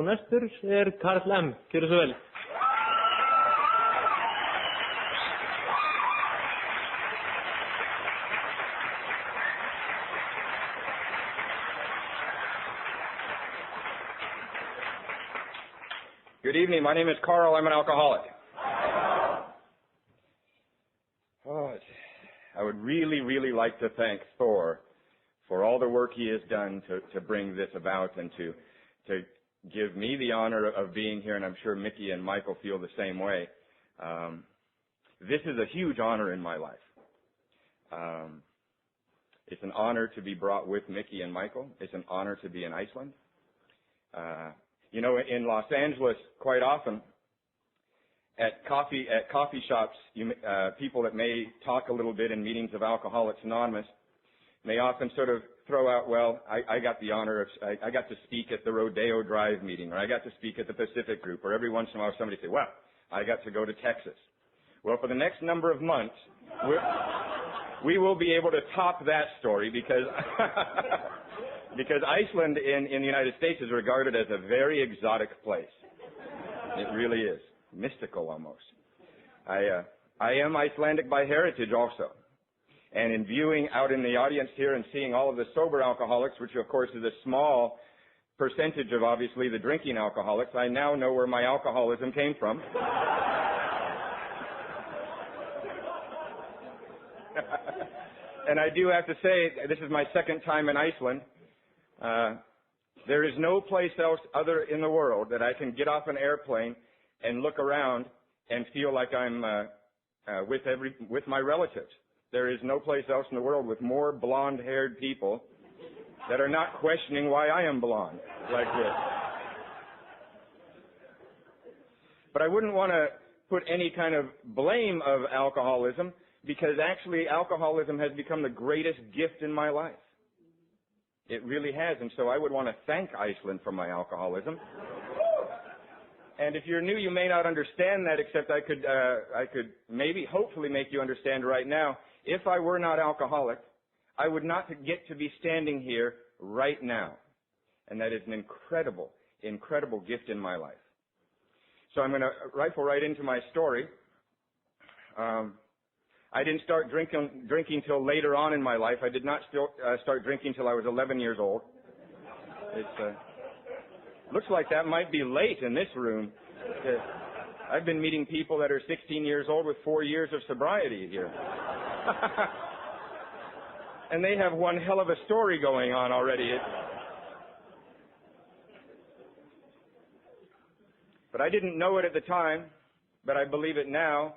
og næstur Karl M. Gjörðu svo vel. Good evening. My name is Karl. I'm an alcoholic. I would really like to thank Thor for all the work he has done to bring this about and to give me the honor of being here, and I'm sure Mickey and Michael feel the same way. This is a huge honor in my life. It's an honor to be brought with Mickey and Michael. It's an honor to be in Iceland. In Los Angeles, quite often, at coffee shops, people that may talk a little bit in meetings of Alcoholics Anonymous may often sort of throw out, well, I got the honor of, I got to speak at the Rodeo Drive meeting, or I got to speak at the Pacific Group, or every once in a while somebody say, well, I got to go to Texas. Well, for the next number of months, we will be able to top that story because Iceland in the United States is regarded as a very exotic place. It really is. Mystical almost. I am Icelandic by heritage also. And in viewing out in the audience here and seeing all of the sober alcoholics, which of course is a small percentage of obviously the drinking alcoholics, I now know where my alcoholism came from. And I do have to say, this is my second time in Iceland. There is no place else other in the world that I can get off an airplane and look around and feel like I'm with my relatives. There is no place else in the world with more blonde-haired people that are not questioning why I am blonde like this. But I wouldn't want to put any kind of blame of alcoholism because actually alcoholism has become the greatest gift in my life. It really has, and so I would want to thank Iceland for my alcoholism. And if you're new, you may not understand that, except I could maybe, hopefully make you understand right now. If I were not alcoholic, I would not get to be standing here right now. And that is an incredible, incredible gift in my life. So I'm going to rifle right into my story. I didn't start drinking till later on in my life. I did not start drinking till I was 11 years old. It looks like that might be late in this room. I've been meeting people that are 16 years old with 4 years of sobriety here. And they have one hell of a story going on already. But I didn't know it at the time, but I believe it now.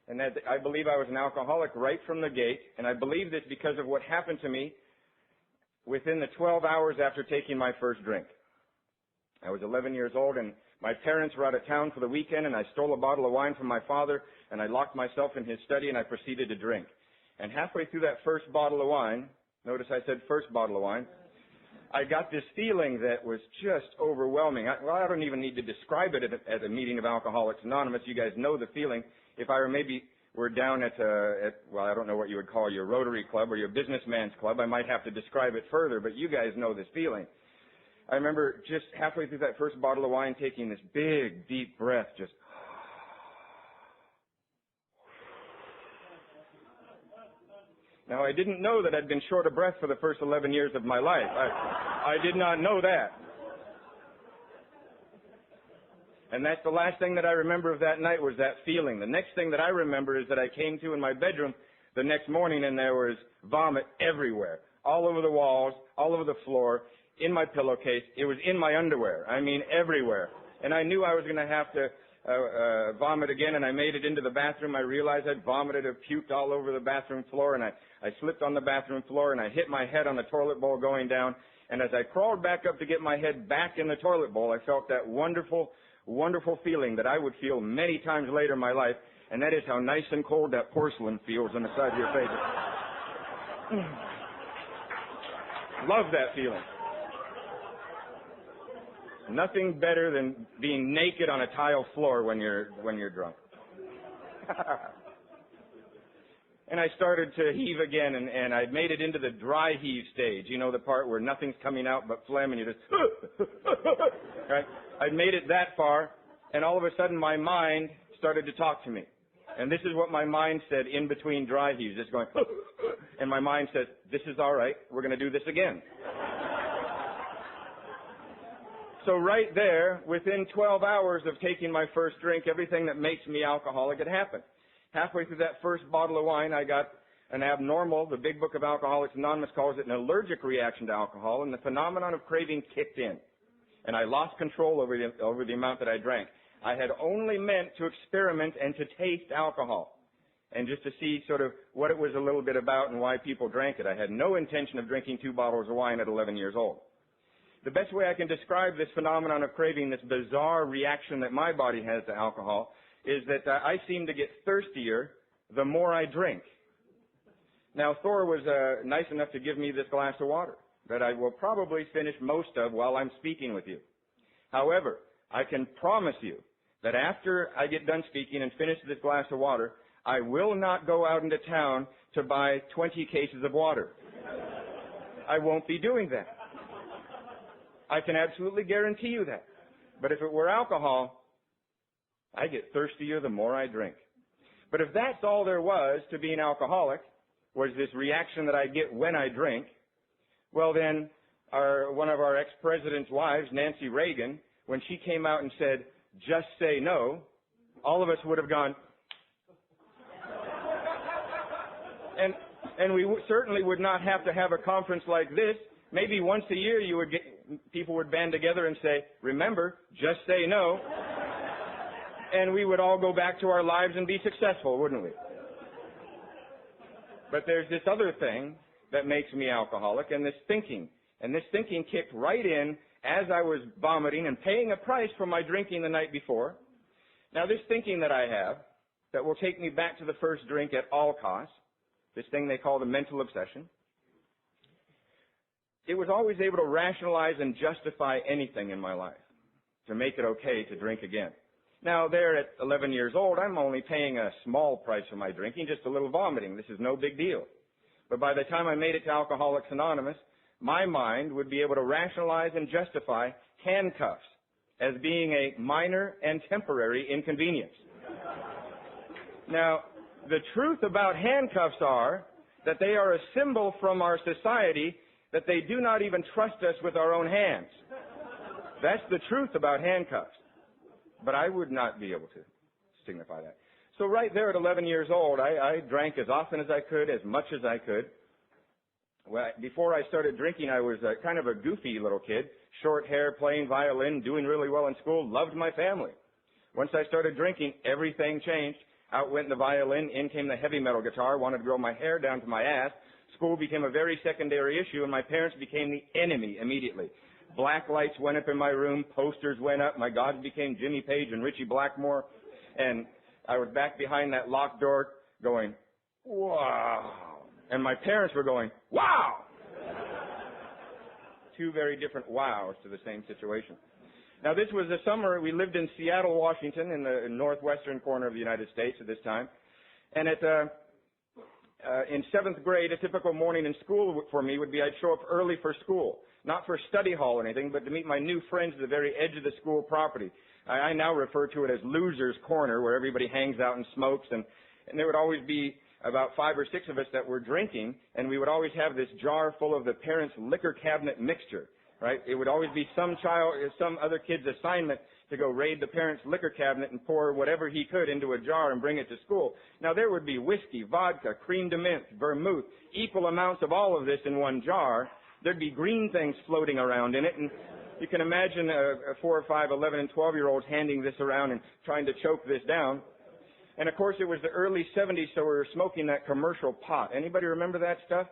And that I believe I was an alcoholic right from the gate. And I believe this because of what happened to me within the 12 hours after taking my first drink. I was 11 years old, and my parents were out of town for the weekend, and I stole a bottle of wine from my father, and I locked myself in his study, and I proceeded to drink. And halfway through that first bottle of wine, notice I said first bottle of wine, I got this feeling that was just overwhelming. I don't even need to describe it at a meeting of Alcoholics Anonymous. You guys know the feeling. If I were down at I don't know what you would call your Rotary Club or your businessman's club, I might have to describe it further, but you guys know this feeling. I remember just halfway through that first bottle of wine taking this big, deep breath, just... Now, I didn't know that I'd been short of breath for the first 11 years of my life. I did not know that. And that's the last thing that I remember of that night was that feeling. The next thing that I remember is that I came to in my bedroom the next morning and there was vomit everywhere, all over the walls, all over the floor, in my pillowcase. It was in my underwear. I mean, everywhere. And I knew I was going to have to vomit again, and I made it into the bathroom. I realized I'd vomited or puked all over the bathroom floor, and I slipped on the bathroom floor, and I hit my head on the toilet bowl going down. And as I crawled back up to get my head back in the toilet bowl, I felt that wonderful, wonderful feeling that I would feel many times later in my life, and that is how nice and cold that porcelain feels on the side of your face. Love that feeling. Nothing better than being naked on a tile floor when you're drunk. And I started to heave again, and I made it into the dry heave stage. You know, the part where nothing's coming out but phlegm, and you just, right? I'd made it that far, and all of a sudden my mind started to talk to me. And this is what my mind said in between dry heaves, just going, and my mind says, this is all right, we're going to do this again. So right there, within 12 hours of taking my first drink, everything that makes me alcoholic had happened. Halfway through that first bottle of wine, I got an abnormal, the Big Book of Alcoholics Anonymous calls it an allergic reaction to alcohol, and the phenomenon of craving kicked in. And I lost control over the amount that I drank. I had only meant to experiment and to taste alcohol, and just to see sort of what it was a little bit about and why people drank it. I had no intention of drinking 2 bottles of wine at 11 years old. The best way I can describe this phenomenon of craving, this bizarre reaction that my body has to alcohol, is that I seem to get thirstier the more I drink. Now, Thor was nice enough to give me this glass of water that I will probably finish most of while I'm speaking with you. However, I can promise you that after I get done speaking and finish this glass of water, I will not go out into town to buy 20 cases of water. I won't be doing that. I can absolutely guarantee you that. But if it were alcohol, I get thirstier the more I drink. But if that's all there was to being alcoholic, was this reaction that I get when I drink, well then, one of our ex-president's wives, Nancy Reagan, when she came out and said, just say no, all of us would have gone, and we certainly would not have to have a conference like this. Maybe once a year people would band together and say, remember, just say no. And we would all go back to our lives and be successful, wouldn't we? But there's this other thing that makes me alcoholic, and this thinking. And this thinking kicked right in as I was vomiting and paying a price for my drinking the night before. Now, this thinking that I have that will take me back to the first drink at all costs, this thing they call the mental obsession, it was always able to rationalize and justify anything in my life to make it okay to drink again. Now, there at 11 years old, I'm only paying a small price for my drinking, just a little vomiting. This is no big deal. But by the time I made it to Alcoholics Anonymous, my mind would be able to rationalize and justify handcuffs as being a minor and temporary inconvenience. Now, the truth about handcuffs are that they are a symbol from our society that they do not even trust us with our own hands. That's the truth about handcuffs. But I would not be able to signify that. So right there at 11 years old, I drank as often as I could, as much as I could. Well, before I started drinking, I was kind of a goofy little kid. Short hair, playing violin, doing really well in school, loved my family. Once I started drinking, everything changed. Out went the violin, in came the heavy metal guitar, wanted to grow my hair down to my ass. School became a very secondary issue, and my parents became the enemy immediately. Black lights went up in my room, posters went up, my gods became Jimmy Page and Richie Blackmore, and I was back behind that locked door going, wow. And my parents were going, wow! Two very different wows to the same situation. Now, this was the summer. We lived in Seattle, Washington, in the northwestern corner of the United States at this time. And in 7th grade, a typical morning in school for me would be I'd show up early for school. Not for study hall or anything, but to meet my new friends at the very edge of the school property. I now refer to it as Loser's Corner, where everybody hangs out and smokes. And there would always be about 5 or 6 of us that were drinking, and we would always have this jar full of the parents' liquor cabinet mixture, right? It would always be some other kid's assignment to go raid the parents' liquor cabinet and pour whatever he could into a jar and bring it to school. Now, there would be whiskey, vodka, creme de menthe, vermouth, equal amounts of all of this in one jar. There'd be green things floating around in it, and you can imagine a 4 or 5, 11, and 12-year-olds handing this around and trying to choke this down. And, of course, it was the early 70s, so we were smoking that commercial pot. Anybody remember that stuff?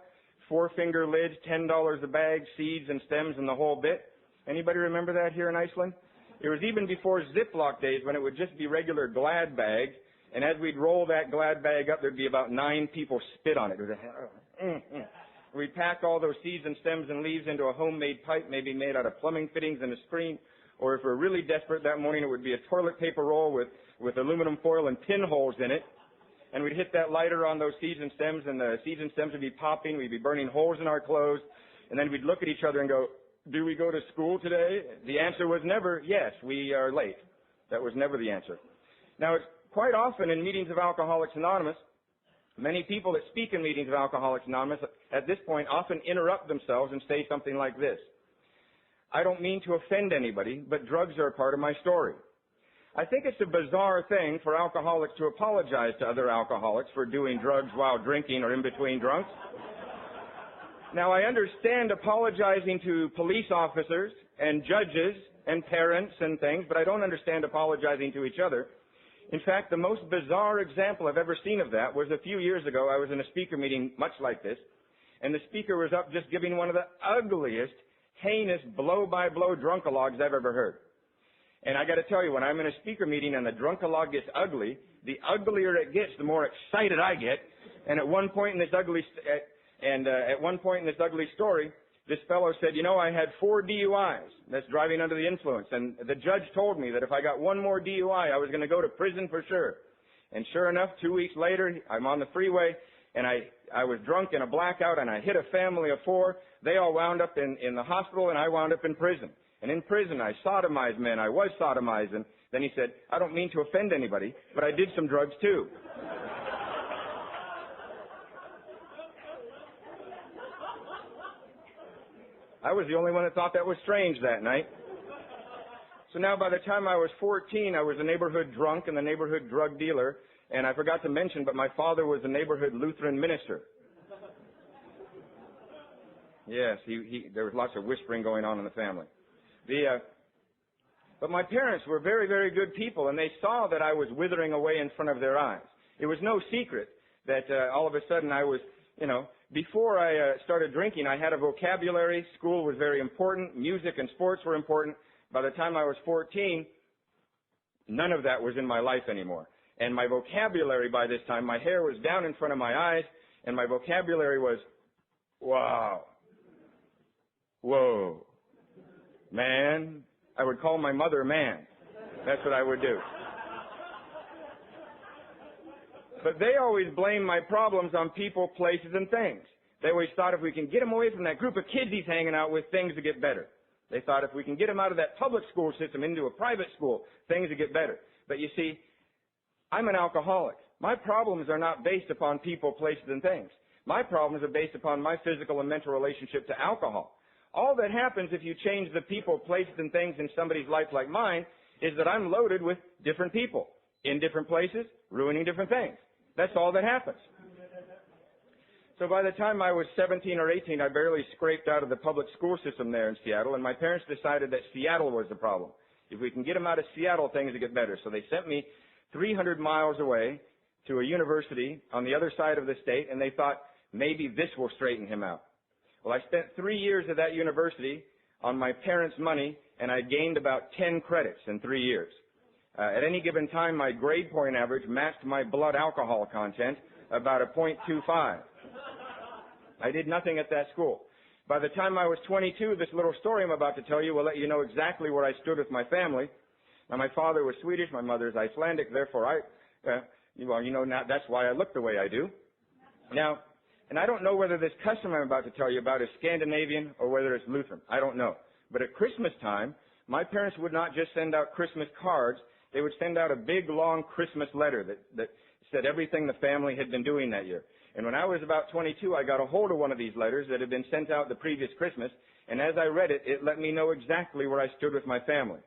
4-finger lids, $10 a bag, seeds and stems and the whole bit. Anybody remember that here in Iceland? It was even before Ziploc days when it would just be regular Glad bags, and as we'd roll that Glad bag up, there'd be about 9 people spit on it. We'd pack all those seeds and stems and leaves into a homemade pipe, maybe made out of plumbing fittings and a screen, or if we're really desperate that morning, it would be a toilet paper roll with aluminum foil and pinholes in it. and we'd hit that lighter on those seeds and stems, and the seeds and stems would be popping. We'd be burning holes in our clothes, and then we'd look at each other and go, do we go to school today? The answer was never, yes, we are late. That was never the answer. Now, it's quite often in meetings of Alcoholics Anonymous, many people that speak in meetings of Alcoholics Anonymous at this point often interrupt themselves and say something like this. I don't mean to offend anybody, but drugs are a part of my story. I think it's a bizarre thing for alcoholics to apologize to other alcoholics for doing drugs while drinking or in between drunks. Now, I understand apologizing to police officers and judges and parents and things, but I don't understand apologizing to each other. In fact, the most bizarre example I've ever seen of that was a few years ago. I was in a speaker meeting much like this, and the speaker was up just giving one of the ugliest, heinous, blow-by-blow drunkalogues I've ever heard. And I got to tell you, when I'm in a speaker meeting and the drunkalogue gets ugly, the uglier it gets, the more excited I get. And at one point in this ugly story, this fellow said, you know, I had 4 DUIs. That's driving under the influence. And the judge told me that if I got one more DUI, I was going to go to prison for sure. And sure enough, 2 weeks later, I'm on the freeway, and I was drunk in a blackout, and I hit a family of 4. They all wound up in the hospital, and I wound up in prison. And in prison, I sodomized men. I was sodomized. And then he said, I don't mean to offend anybody, but I did some drugs too. I was the only one that thought that was strange that night. So now by the time I was 14, I was a neighborhood drunk and the neighborhood drug dealer. And I forgot to mention, but my father was a neighborhood Lutheran minister. Yes, there was lots of whispering going on in the family. But my parents were very, very good people, and they saw that I was withering away in front of their eyes. It was no secret that all of a sudden I was, before I started drinking, I had a vocabulary. School was very important. Music and sports were important. By the time I was 14, none of that was in my life anymore. And my vocabulary by this time, my hair was down in front of my eyes, and my vocabulary was, wow, whoa, man. I would call my mother man. That's what I would do. But they always blamed my problems on people, places, and things. They always thought if we can get him away from that group of kids he's hanging out with, things would get better. They thought if we can get him out of that public school system into a private school, things would get better. But you see, I'm an alcoholic. My problems are not based upon people, places, and things. My problems are based upon my physical and mental relationship to alcohol. All that happens if you change the people, places, and things in somebody's life like mine is that I'm loaded with different people in different places, ruining different things. That's all that happens. So by the time I was 17 or 18, I barely scraped out of the public school system there in Seattle, and my parents decided that Seattle was the problem. If we can get them out of Seattle, things will get better. So they sent me 300 miles away to a university on the other side of the state, and they thought maybe this will straighten him out. Well, I spent 3 years at that university on my parents' money, and I gained about 10 credits in 3 years. At any given time, my grade point average matched my blood alcohol content about a 0.25. I did nothing at that school. By the time I was 22, this little story I'm about to tell you will let you know exactly where I stood with my family. Now, my father was Swedish, my mother's Icelandic, therefore that's why I look the way I do. Now, and I don't know whether this custom I'm about to tell you about is Scandinavian or whether it's Lutheran. I don't know. But at Christmas time, my parents would not just send out Christmas cards. They would send out a big, long Christmas letter that said everything the family had been doing that year. And when I was about 22, I got a hold of one of these letters that had been sent out the previous Christmas. And as I read it, it let me know exactly where I stood with my family.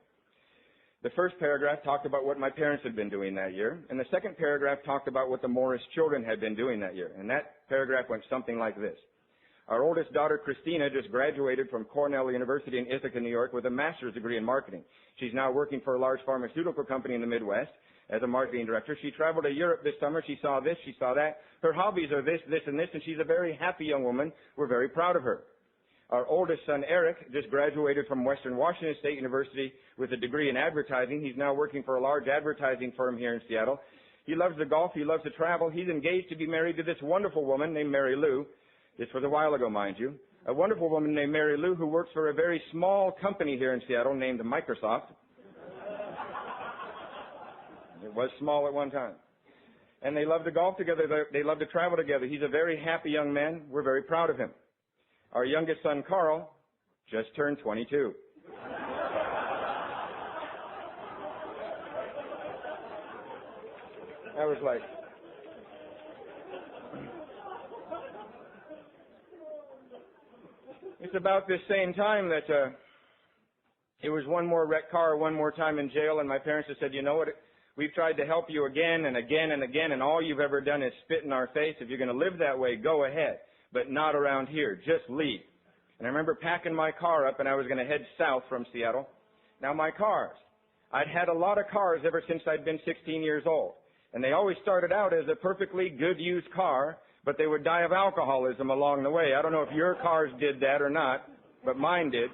The first paragraph talked about what my parents had been doing that year, and the second paragraph talked about what the Morris children had been doing that year. And that paragraph went something like this. Our oldest daughter, Christina, just graduated from Cornell University in Ithaca, New York, with a master's degree in marketing. She's now working for a large pharmaceutical company in the Midwest as a marketing director. She traveled to Europe this summer. She saw this, she saw that. Her hobbies are this, this, and this, and she's a very happy young woman. We're very proud of her. Our oldest son, Eric, just graduated from Western Washington State University with a degree in advertising. He's now working for a large advertising firm here in Seattle. He loves to golf. He loves to travel. He's engaged to be married to this wonderful woman named Mary Lou. This was a while ago, mind you. A wonderful woman named Mary Lou who works for a very small company here in Seattle named Microsoft. It was small at one time. and they love to golf together. They love to travel together. He's a very happy young man. We're very proud of him. Our youngest son, Karl, just turned 22. I was like, it's about this same time that it was one more wrecked car, one more time in jail, and my parents have said, you know what, we've tried to help you again and again and again, and all you've ever done is spit in our face. If you're going to live that way, go ahead, but not around here. Just leave. And I remember packing my car up, and I was going to head south from Seattle. Now, my cars. I'd had a lot of cars ever since I'd been 16 years old. And they always started out as a perfectly good used car, but they would die of alcoholism along the way. I don't know if your cars did that or not, but mine did.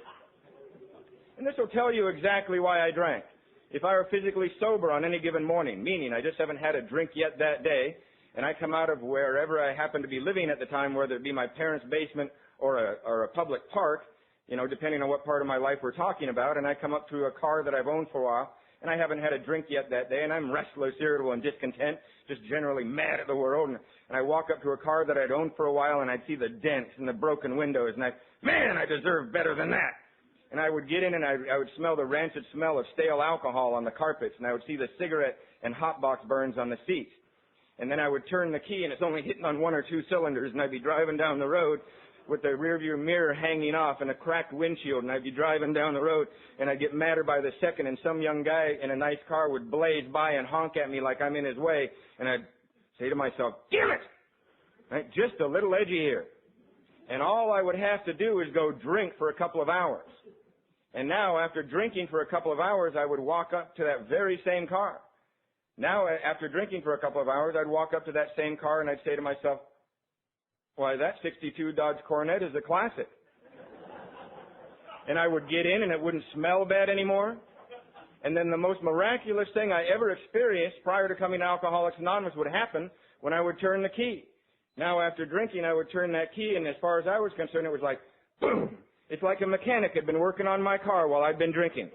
And this will tell you exactly why I drank. If I were physically sober on any given morning, meaning I just haven't had a drink yet that day, and I come out of wherever I happen to be living at the time, whether it be my parents' basement or a public park, you know, depending on what part of my life we're talking about, and I come up to a car that I've owned for a while, and I haven't had a drink yet that day, and I'm restless, irritable, and discontent, just generally mad at the world, and I walk up to a car that I'd owned for a while, and I'd see the dents and the broken windows, and I deserve better than that. And I would get in, and I would smell the rancid smell of stale alcohol on the carpets, and I would see the cigarette and hot box burns on the seats. And then I would turn the key, and it's only hitting on one or two cylinders, and I'd be driving down the road with the rearview mirror hanging off and a cracked windshield, and I'd be driving down the road, and I'd get madder by the second, and some young guy in a nice car would blaze by and honk at me like I'm in his way, and I'd say to myself, damn it! Right? Just a little edgy here. And all I would have to do is go drink for a couple of hours. And now, after drinking for a couple of hours, I would walk up to that very same car. Now, after drinking for a couple of hours, I'd walk up to that same car, and I'd say to myself, why, that 62 Dodge Coronet is a classic. And I would get in, and it wouldn't smell bad anymore. And then the most miraculous thing I ever experienced prior to coming to Alcoholics Anonymous would happen when I would turn the key. Now, after drinking, I would turn that key, and as far as I was concerned, it was like, boom! It's like a mechanic had been working on my car while I'd been drinking.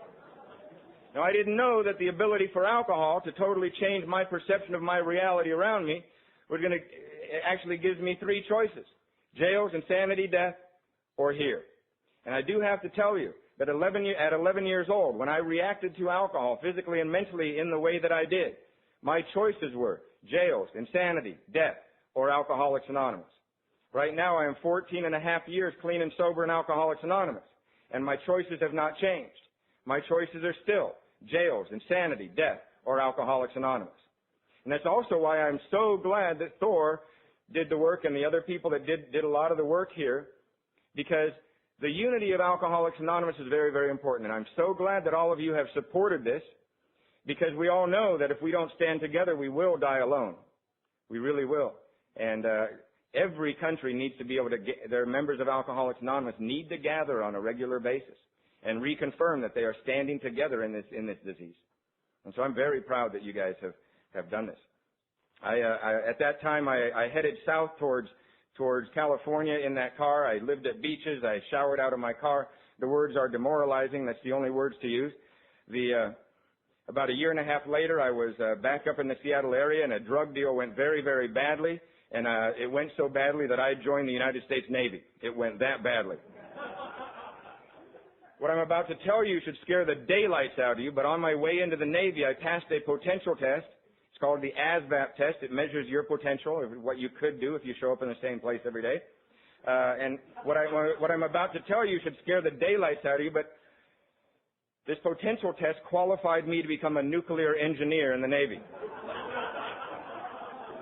Now, I didn't know that the ability for alcohol to totally change my perception of my reality around me was going to actually gives me three choices: jails, insanity, death, or here. And I do have to tell you that at 11 years old, when I reacted to alcohol physically and mentally in the way that I did, my choices were jails, insanity, death, or Alcoholics Anonymous. Right now, I am 14 and a half years clean and sober in Alcoholics Anonymous, and my choices have not changed. My choices are still jails, insanity, death, or Alcoholics Anonymous. And that's also why I'm so glad that Thor did the work and the other people that did a lot of the work here, because the unity of Alcoholics Anonymous is very, very important. And I'm so glad that all of you have supported this, because we all know that if we don't stand together, we will die alone. We really will. And every country needs to be able to their members of Alcoholics Anonymous need to gather on a regular basis and reconfirm that they are standing together in this disease. And so I'm very proud that you guys have done this. At that time, I headed south towards California in that car. I lived at beaches. I showered out of my car. The words are demoralizing. That's the only words to use. About a year and a half later, I was back up in the Seattle area, and a drug deal went very, very badly. And it went so badly that I joined the United States Navy. It went that badly. What I'm about to tell you should scare the daylights out of you, but on my way into the Navy, I passed a potential test. It's called the ASVAB test. It measures your potential, what you could do if you show up in the same place every day. And what I'm about to tell you should scare the daylights out of you, but this potential test qualified me to become a nuclear engineer in the Navy.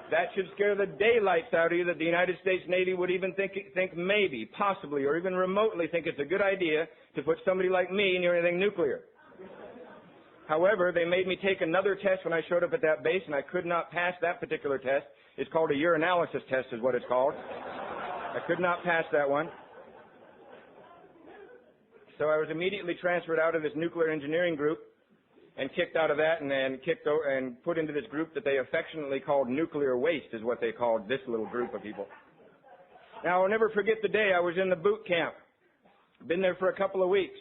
That should scare the daylights out of you that the United States Navy would even think maybe, possibly, or even remotely think it's a good idea to put somebody like me near anything nuclear. However, they made me take another test when I showed up at that base, and I could not pass that particular test. It's called a urinalysis test is what it's called. I could not pass that one. So I was immediately transferred out of this nuclear engineering group and kicked out of that and put into this group that they affectionately called nuclear waste is what they called this little group of people. Now, I'll never forget the day I was in the boot camp. Been there for a couple of weeks.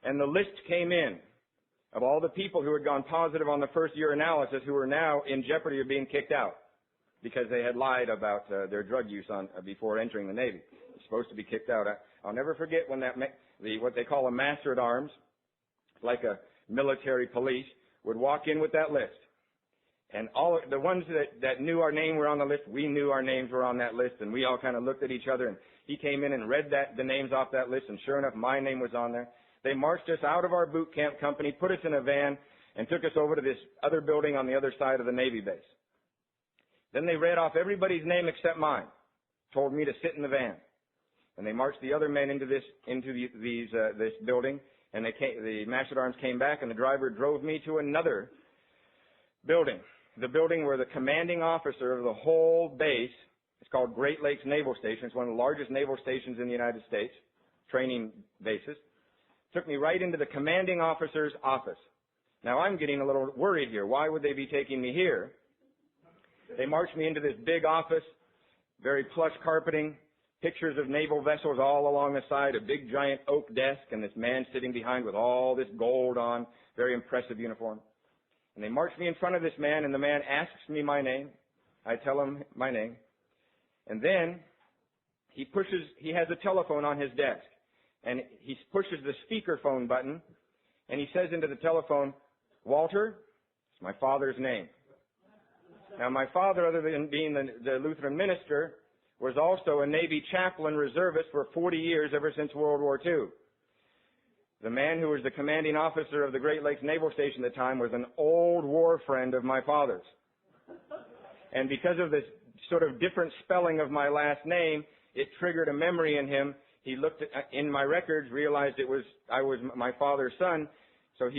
And the list came in. of all the people who had gone positive on the first year analysis who were now in jeopardy of being kicked out because they had lied about their drug use before entering the Navy. They're supposed to be kicked out. I'll never forget when what they call a master at arms, like a military police, would walk in with that list. And all the ones that knew our name were on the list, we knew our names were on that list, and we all kind of looked at each other, and he came in and read the names off that list, and sure enough, my name was on there. They marched us out of our boot camp company, put us in a van, and took us over to this other building on the other side of the Navy base. Then they read off everybody's name except mine, told me to sit in the van. And they marched the other men into this building, and the master at arms came back, and the driver drove me to another building. The building where the commanding officer of the whole base, it's called Great Lakes Naval Station. It's one of the largest naval stations in the United States, training bases. Took me right into the commanding officer's office. Now I'm getting a little worried here. Why would they be taking me here? They marched me into this big office, very plush carpeting, pictures of naval vessels all along the side, a big giant oak desk, and this man sitting behind with all this gold on, very impressive uniform. And they marched me in front of this man, and the man asks me my name. I tell him my name. And then he has a telephone on his desk. And he pushes the speakerphone button, and he says into the telephone, "Walter," it's my father's name. Now my father, other than being the Lutheran minister, was also a Navy chaplain reservist for 40 years ever since World War II. The man who was the commanding officer of the Great Lakes Naval Station at the time was an old war friend of my father's. And because of this sort of different spelling of my last name, it triggered a memory in him. He looked in my records, realized I was my father's son. So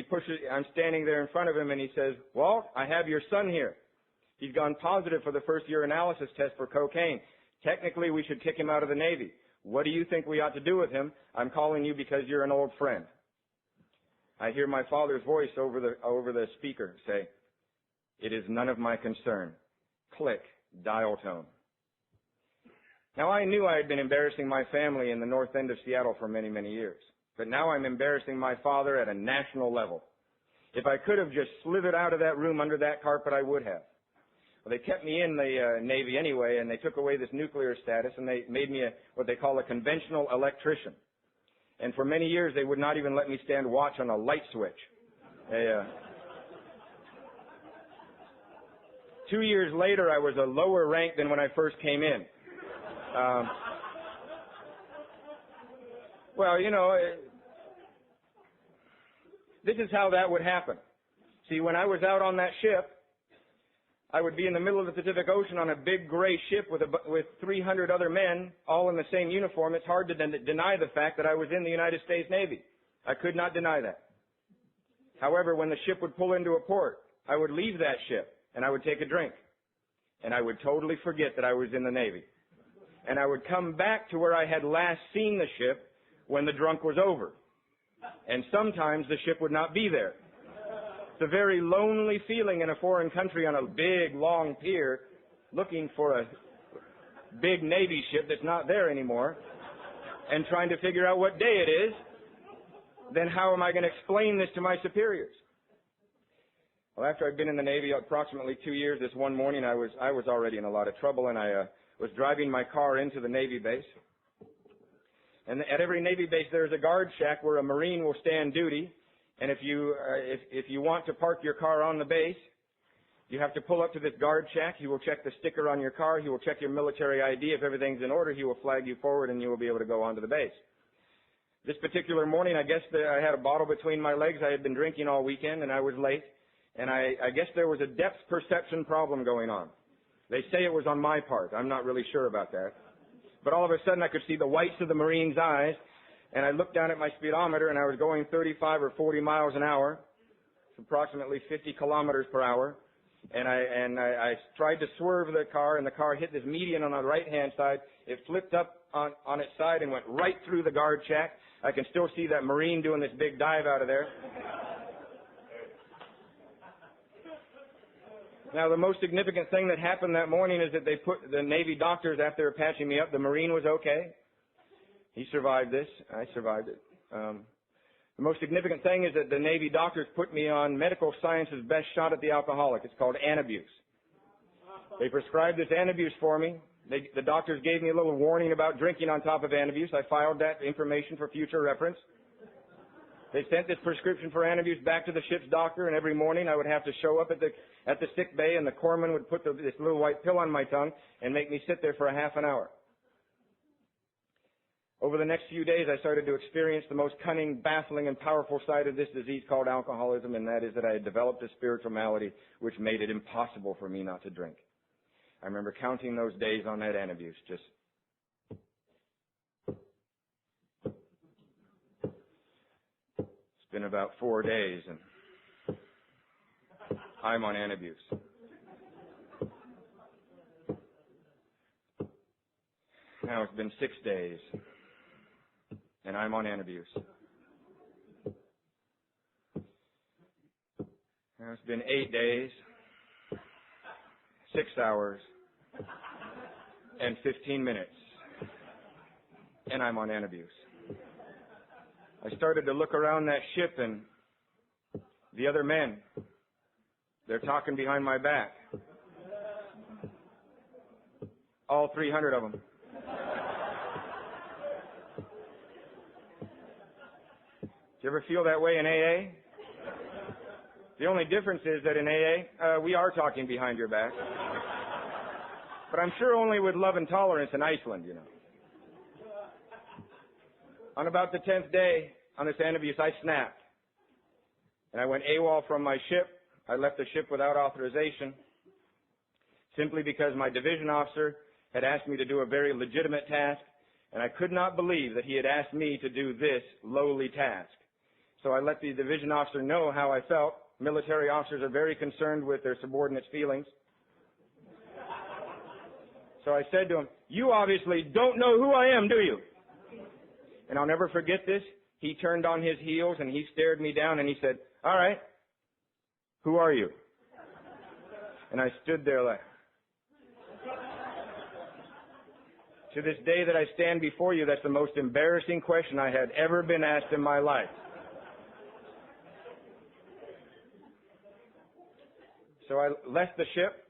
I'm standing there in front of him, and he says, "Walt, I have your son here. He's gone positive for the first year analysis test for cocaine. Technically, we should kick him out of the Navy. What do you think we ought to do with him? I'm calling you because you're an old friend." I hear my father's voice over the speaker say, "It is none of my concern." Click, dial tone. Now I knew I had been embarrassing my family in the north end of Seattle for many, many years. But now I'm embarrassing my father at a national level. If I could have just slithered out of that room under that carpet, I would have. Well, they kept me in the Navy anyway, and they took away this nuclear status, and they made me what they call a conventional electrician. And for many years, they would not even let me stand watch on a light switch. 2 years later, I was a lower rank than when I first came in. This is how that would happen. See, when I was out on that ship, I would be in the middle of the Pacific Ocean on a big gray ship with 300 other men, all in the same uniform. It's hard to deny the fact that I was in the United States Navy. I could not deny that. However, when the ship would pull into a port, I would leave that ship, and I would take a drink. And I would totally forget that I was in the Navy. And I would come back to where I had last seen the ship when the drunk was over. And sometimes the ship would not be there. It's a very lonely feeling in a foreign country on a big, long pier looking for a big Navy ship that's not there anymore and trying to figure out what day it is. Then how am I going to explain this to my superiors? Well, after I'd been in the Navy approximately 2 years, this one morning I was already in a lot of trouble, and I was driving my car into the Navy base. And at every Navy base there's a guard shack where a Marine will stand duty. And if you want to park your car on the base, you have to pull up to this guard shack. He will check the sticker on your car. He will check your military ID. If everything's in order, he will flag you forward, and you will be able to go onto the base. This particular morning, I guess I had a bottle between my legs. I had been drinking all weekend, and I was late. And I guess there was a depth perception problem going on. They say it was on my part. I'm not really sure about that. But all of a sudden, I could see the whites of the Marine's eyes. And I looked down at my speedometer, and I was going 35 or 40 miles an hour, approximately 50 kilometers per hour. And I tried to swerve the car, and the car hit this median on the right-hand side. It flipped up on its side and went right through the guard shack. I can still see that Marine doing this big dive out of there. Now, the most significant thing that happened that morning is that they put the Navy doctors, after they were patching me up, the Marine was okay. He survived this. I survived it. The most significant thing is that the Navy doctors put me on medical science's best shot at the alcoholic. It's called antabuse. They prescribed this antabuse for me. The doctors gave me a little warning about drinking on top of antabuse. I filed that information for future reference. They sent this prescription for antabuse back to the ship's doctor, and every morning I would have to show up at the sick bay, and the corpsman would put this little white pill on my tongue and make me sit there for a half an hour. Over the next few days, I started to experience the most cunning, baffling, and powerful side of this disease called alcoholism, and that is that I had developed a spiritual malady which made it impossible for me not to drink. I remember counting those days on that antabuse, just it's been about 4 days, and I'm on antabuse. Now it's been 6 days, and I'm on antabuse. Now it's been 8 days, 6 hours, and 15 minutes, and I'm on antabuse. I started to look around that ship, and the other men, they're talking behind my back. All 300 of them. Do you ever feel that way in AA? The only difference is that in AA, we are talking behind your back. But I'm sure only with love and tolerance in Iceland, you know. On about the 10th day on this antabuse, I snapped. And I went AWOL from my ship. I left the ship without authorization, simply because my division officer had asked me to do a very legitimate task, and I could not believe that he had asked me to do this lowly task. So I let the division officer know how I felt. Military officers are very concerned with their subordinates' feelings. So I said to him, "You obviously don't know who I am, do you?" And I'll never forget this. He turned on his heels and he stared me down and he said, "All right, who are you?" And I stood there like, to this day that I stand before you, that's the most embarrassing question I had ever been asked in my life. So I left the ship,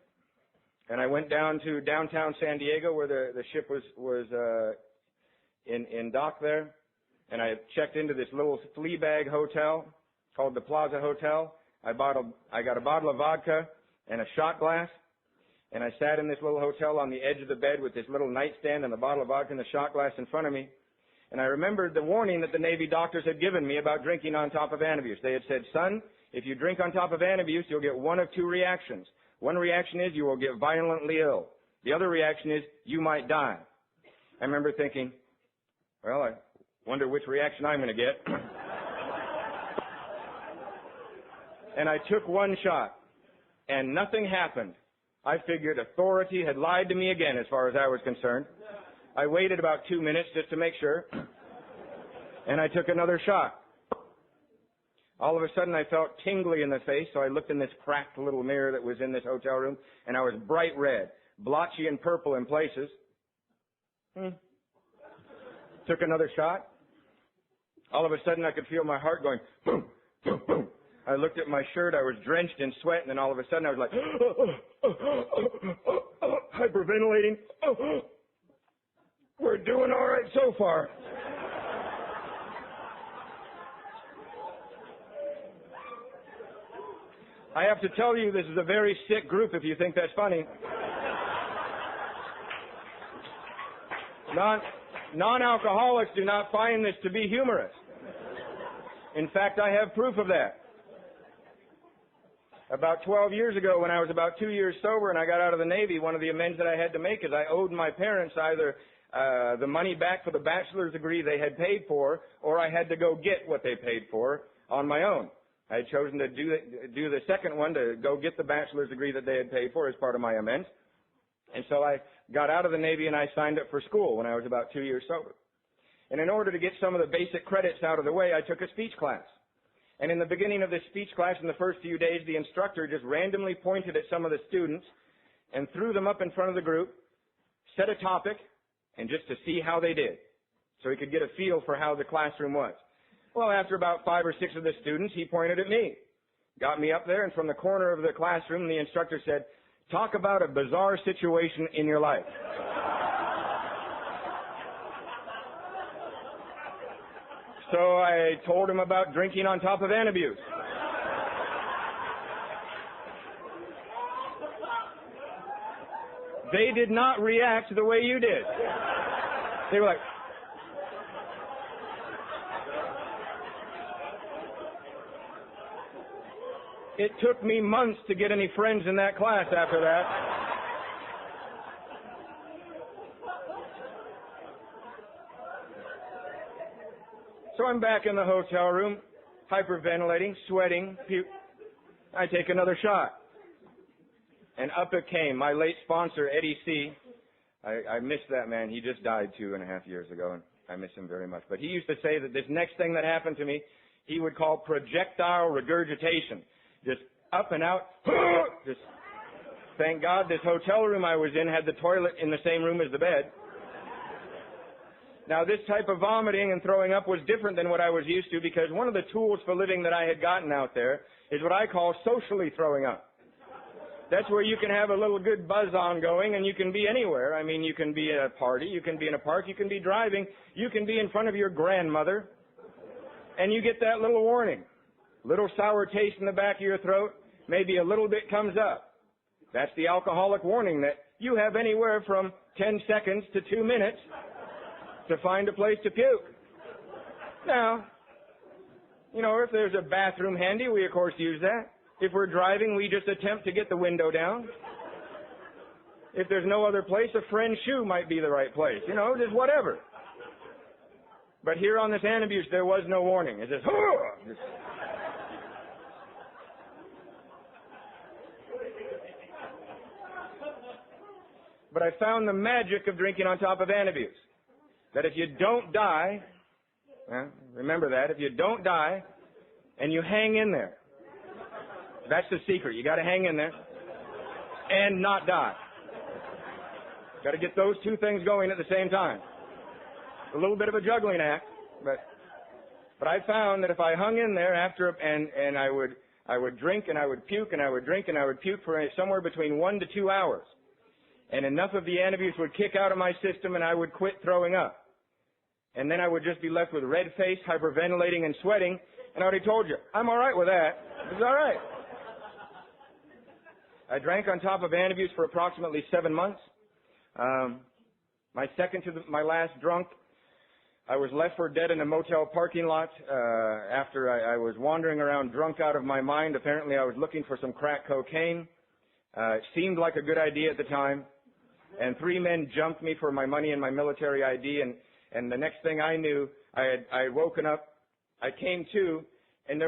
and I went down to downtown San Diego where the ship was in dock there, and I checked into this little flea bag hotel called the Plaza Hotel. I got a bottle of vodka and a shot glass, and I sat in this little hotel on the edge of the bed with this little nightstand and the bottle of vodka and the shot glass in front of me. And I remembered the warning that the Navy doctors had given me about drinking on top of antabuse. They had said, "Son, if you drink on top of antabuse, you'll get one of two reactions. One reaction is you will get violently ill. The other reaction is you might die." I remember thinking, well, I wonder which reaction I'm going to get. And I took one shot, and nothing happened. I figured authority had lied to me again as far as I was concerned. I waited about 2 minutes just to make sure, and I took another shot. All of a sudden, I felt tingly in the face, so I looked in this cracked little mirror that was in this hotel room, and I was bright red, blotchy and purple in places. Took another shot. All of a sudden, I could feel my heart going boom, boom, boom. I looked at my shirt. I was drenched in sweat, and then all of a sudden, I was like hyperventilating. We're doing all right so far. I have to tell you, this is a very sick group if you think that's funny. Non-alcoholics do not find this to be humorous. In fact, I have proof of that. About 12 years ago, when I was about 2 years sober and I got out of the Navy, one of the amends that I had to make is I owed my parents either the money back for the bachelor's degree they had paid for, or I had to go get what they paid for on my own. I had chosen to do the second one, to go get the bachelor's degree that they had paid for as part of my amends. And so I got out of the Navy and I signed up for school when I was about 2 years sober. And in order to get some of the basic credits out of the way, I took a speech class. And in the beginning of this speech class, in the first few days, the instructor just randomly pointed at some of the students and threw them up in front of the group, set a topic, and just to see how they did, so he could get a feel for how the classroom was. Well, after about 5 or 6 of the students, he pointed at me, got me up there, and from the corner of the classroom, the instructor said, "Talk about a bizarre situation in your life." So I told him about drinking on top of Antabuse. They did not react the way you did. They were like, it took me months to get any friends in that class after that. So I'm back in the hotel room, hyperventilating, sweating, I take another shot. And up it came. My late sponsor, Eddie C. I miss that man. He just died 2.5 years ago, and I miss him very much. But he used to say that this next thing that happened to me, he would call projectile regurgitation. Just up and out. Just, thank God this hotel room I was in had the toilet in the same room as the bed. Now, this type of vomiting and throwing up was different than what I was used to, because one of the tools for living that I had gotten out there is what I call socially throwing up. That's where you can have a little good buzz on going, and you can be anywhere. I mean, you can be at a party, you can be in a park, you can be driving, you can be in front of your grandmother, and you get that little warning. Little sour taste in the back of your throat, maybe a little bit comes up. That's the alcoholic warning that you have anywhere from 10 seconds to 2 minutes to find a place to puke. Now, you know, if there's a bathroom handy, we of course use that. If we're driving, we just attempt to get the window down. If there's no other place, a friend's shoe might be the right place. You know, just whatever. But here on this Antabuse, there was no warning. It's just, just. But I found the magic of drinking on top of Antabuse. That if you don't die, remember that, if you don't die and you hang in there, that's the secret. You got to hang in there and not die. Got to get those two things going at the same time. A little bit of a juggling act, but I found that if I hung in there after and I would drink and I would puke and I would drink and I would puke for somewhere between 1 to 2 hours, and enough of the Antabuse would kick out of my system and I would quit throwing up. And then I would just be left with red face, hyperventilating and sweating. And I already told you, I'm all right with that. It's all right. I drank on top of Antabuse for approximately 7 months. My second to my last drunk, I was left for dead in a motel parking lot after I was wandering around drunk out of my mind. Apparently I was looking for some crack cocaine. It seemed like a good idea at the time. And 3 men jumped me for my money and my military ID. And the next thing I knew, I had woken up. I came to, and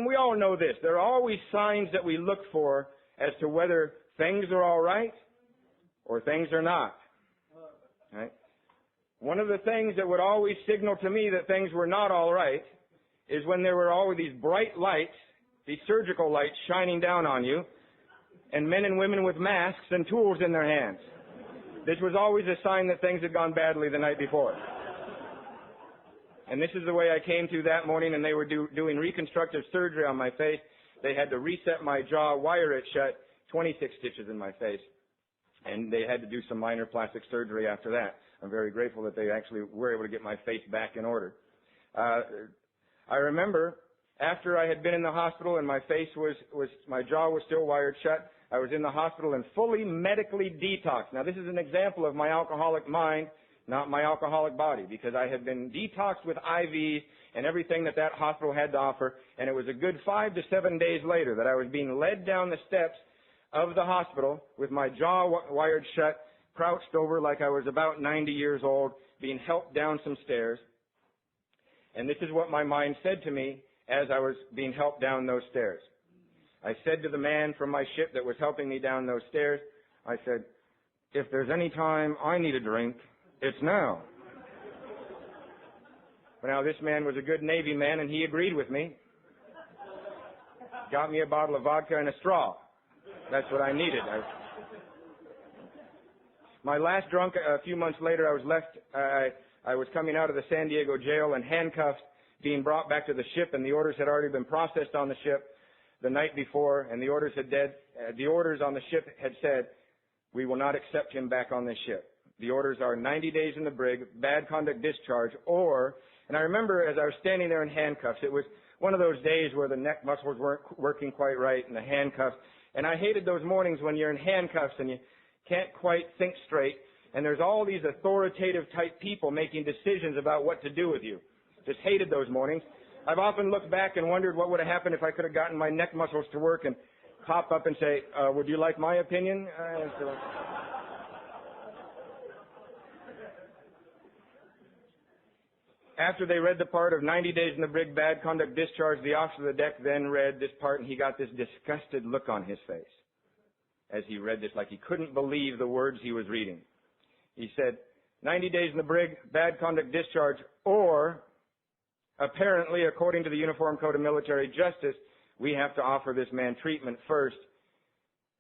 we all know this. There are always signs that we look for as to whether things are all right or things are not. Right? One of the things that would always signal to me that things were not all right is when there were always these bright lights, these surgical lights shining down on you, and men and women with masks and tools in their hands. This was always a sign that things had gone badly the night before. And this is the way I came to that morning, and they were doing reconstructive surgery on my face. They had to reset my jaw, wire it shut, 26 stitches in my face. And they had to do some minor plastic surgery after that. I'm very grateful that they actually were able to get my face back in order. I remember after I had been in the hospital and my face my jaw was still wired shut, I was in the hospital and fully medically detoxed. Now this is an example of my alcoholic mind, not my alcoholic body, because I had been detoxed with IVs and everything that hospital had to offer, and it was a good 5 to 7 days later that I was being led down the steps of the hospital with my jaw wired shut, crouched over like I was about 90 years old, being helped down some stairs. And this is what my mind said to me as I was being helped down those stairs. I said to the man from my ship that was helping me down those stairs, I said, if there's any time I need a drink, it's now. But now this man was a good Navy man and he agreed with me. Got me a bottle of vodka and a straw. That's what I needed. My last drunk, a few months later, I was coming out of the San Diego jail and handcuffed being brought back to the ship, and the orders had already been processed on the ship the night before, and the orders on the ship had said, we will not accept him back on this ship. The orders are 90 days in the brig, bad conduct discharge, or, and I remember as I was standing there in handcuffs, it was one of those days where the neck muscles weren't working quite right and the handcuffs, and I hated those mornings when you're in handcuffs and you can't quite think straight, and there's all these authoritative type people making decisions about what to do with you. Just hated those mornings. I've often looked back and wondered what would have happened if I could have gotten my neck muscles to work and pop up and say, would you like my opinion? After they read the part of 90 days in the brig, bad conduct discharge, the officer of the deck then read this part, and he got this disgusted look on his face as he read this, like he couldn't believe the words he was reading. He said, 90 days in the brig, bad conduct discharge, or apparently, according to the Uniform Code of Military Justice, we have to offer this man treatment first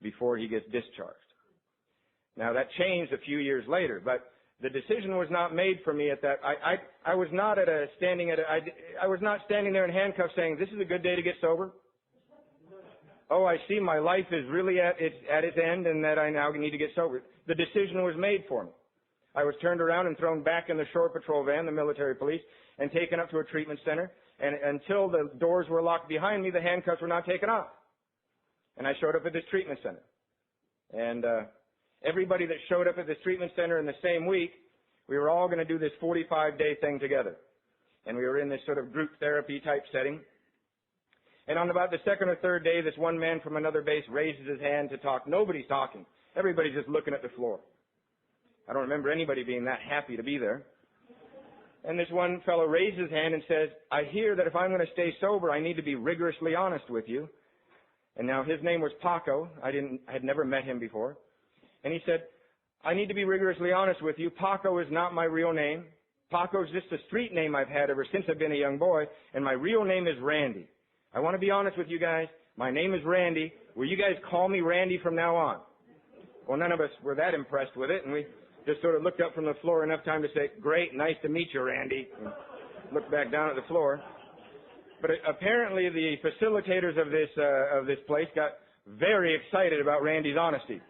before he gets discharged. Now that changed a few years later, but the decision was not made for me at that. I was not standing there in handcuffs saying, this is a good day to get sober. Oh, I see my life is really at its end and that I now need to get sober. The decision was made for me. I was turned around and thrown back in the shore patrol van, the military police, and taken up to a treatment center. And until the doors were locked behind me, the handcuffs were not taken off. And I showed up at this treatment center. And everybody that showed up at this treatment center in the same week, we were all going to do this 45-day thing together. And we were in this sort of group therapy type setting. And on about the second or third day, this one man from another base raises his hand to talk. Nobody's talking. Everybody's just looking at the floor. I don't remember anybody being that happy to be there. And this one fellow raises his hand and says, I hear that if I'm going to stay sober, I need to be rigorously honest with you. And now his name was Paco. I had never met him before. And he said, I need to be rigorously honest with you. Paco is not my real name. Paco's just a street name I've had ever since I've been a young boy. And my real name is Randy. I want to be honest with you guys. My name is Randy. Will you guys call me Randy from now on? Well, none of us were that impressed with it. And we just sort of looked up from the floor enough time to say, great, nice to meet you, Randy. And looked back down at the floor. But apparently the facilitators of this place got very excited about Randy's honesty.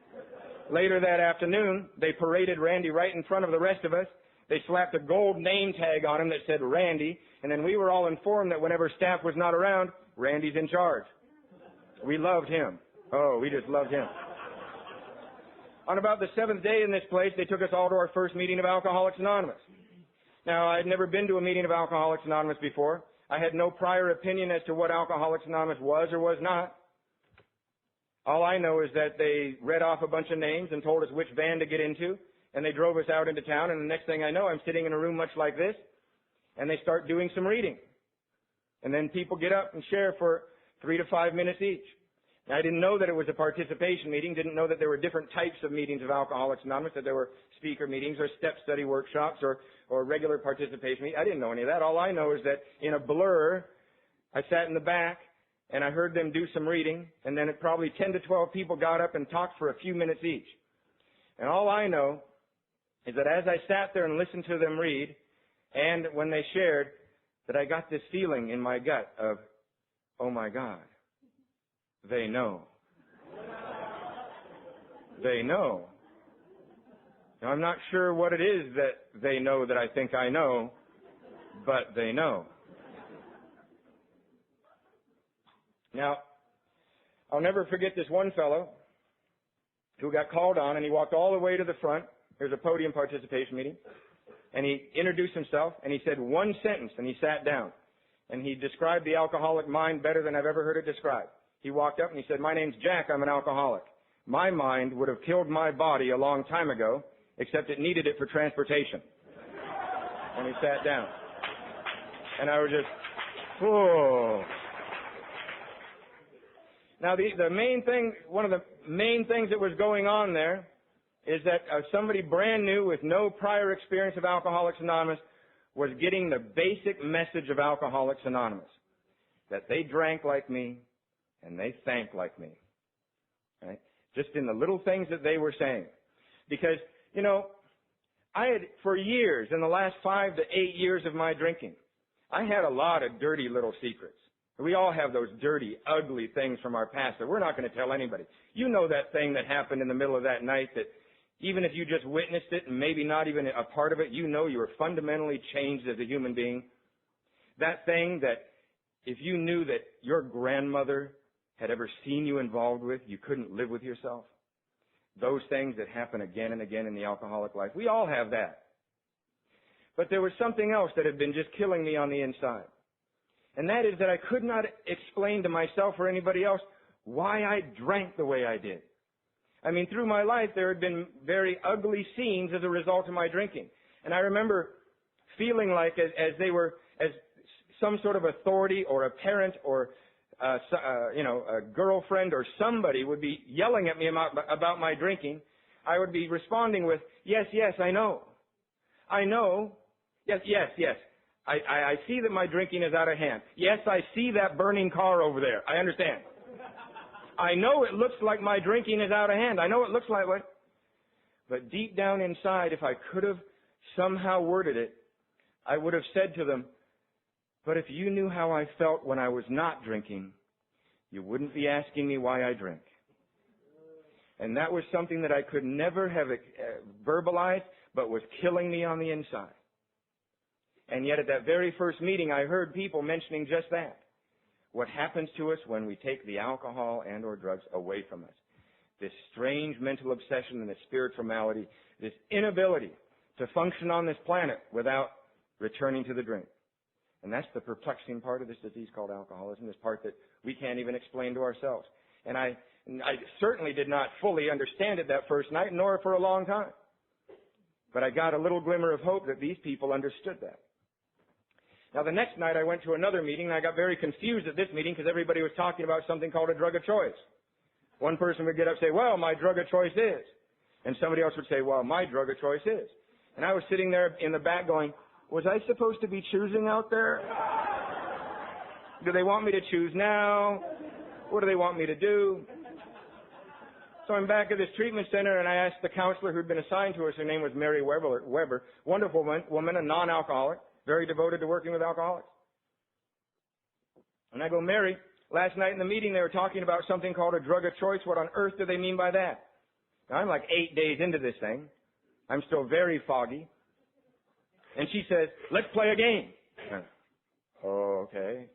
Later that afternoon, they paraded Randy right in front of the rest of us. They slapped a gold name tag on him that said Randy, and then we were all informed that whenever staff was not around, Randy's in charge. We loved him. Oh, we just loved him. On about the seventh day in this place, they took us all to our first meeting of Alcoholics Anonymous. Now, I had never been to a meeting of Alcoholics Anonymous before. I had no prior opinion as to what Alcoholics Anonymous was or was not. All I know is that they read off a bunch of names and told us which van to get into, and they drove us out into town, and the next thing I know, I'm sitting in a room much like this, and they start doing some reading. And then people get up and share for 3 to 5 minutes each. Now, I didn't know that it was a participation meeting, didn't know that there were different types of meetings of Alcoholics Anonymous, that there were speaker meetings or step study workshops or regular participation meetings. I didn't know any of that. All I know is that in a blur, I sat in the back and I heard them do some reading, and then probably 10 to 12 people got up and talked for a few minutes each. And all I know is that as I sat there and listened to them read, and when they shared, that I got this feeling in my gut of, oh my God, they know. They know. Now, I'm not sure what it is that they know that I think I know, but they know. Now, I'll never forget this one fellow who got called on, and he walked all the way to the front. There's a podium participation meeting. And he introduced himself, and he said one sentence, and he sat down. And he described the alcoholic mind better than I've ever heard it described. He walked up and he said, my name's Jack, I'm an alcoholic. My mind would have killed my body a long time ago, except it needed it for transportation. And he sat down. And I was just, whoa. Now, the main thing, one of the main things that was going on there is that somebody brand new with no prior experience of Alcoholics Anonymous was getting the basic message of Alcoholics Anonymous, that they drank like me and they thanked like me, right? Just in the little things that they were saying. Because, I had, for years, in the last 5 to 8 years of my drinking, I had a lot of dirty little secrets. We all have those dirty, ugly things from our past that we're not going to tell anybody. You know that thing that happened in the middle of that night that even if you just witnessed it and maybe not even a part of it, you know you were fundamentally changed as a human being. That thing that if you knew that your grandmother had ever seen you involved with, you couldn't live with yourself. Those things that happen again and again in the alcoholic life. We all have that. But there was something else that had been just killing me on the inside. And that is that I could not explain to myself or anybody else why I drank the way I did. I mean, through my life, there had been very ugly scenes as a result of my drinking. And I remember feeling like as some sort of authority or a parent or a girlfriend or somebody would be yelling at me about my drinking, I would be responding with, yes, I know. I know. Yes. I see that my drinking is out of hand. Yes, I see that burning car over there. I understand. I know it looks like my drinking is out of hand. I know it looks like what. But deep down inside, if I could have somehow worded it, I would have said to them, but if you knew how I felt when I was not drinking, you wouldn't be asking me why I drink. And that was something that I could never have verbalized, but was killing me on the inside. And yet at that very first meeting, I heard people mentioning just that. What happens to us when we take the alcohol and or drugs away from us. This strange mental obsession and this spiritual malady, this inability to function on this planet without returning to the drink. And that's the perplexing part of this disease called alcoholism, this part that we can't even explain to ourselves. And I certainly did not fully understand it that first night, nor for a long time. But I got a little glimmer of hope that these people understood that. Now, the next night I went to another meeting, and I got very confused at this meeting because everybody was talking about something called a drug of choice. One person would get up and say, well, my drug of choice is. And somebody else would say, well, my drug of choice is. And I was sitting there in the back going, was I supposed to be choosing out there? Do they want me to choose now? What do they want me to do? So I'm back at this treatment center, and I asked the counselor who'd been assigned to us, her name was Mary Weber, wonderful woman, a non-alcoholic, very devoted to working with alcoholics. And I go, Mary, last night in the meeting they were talking about something called a drug of choice. What on earth do they mean by that? Now, I'm like 8 days into this thing. I'm still very foggy. And she says, let's play a game. Oh, okay.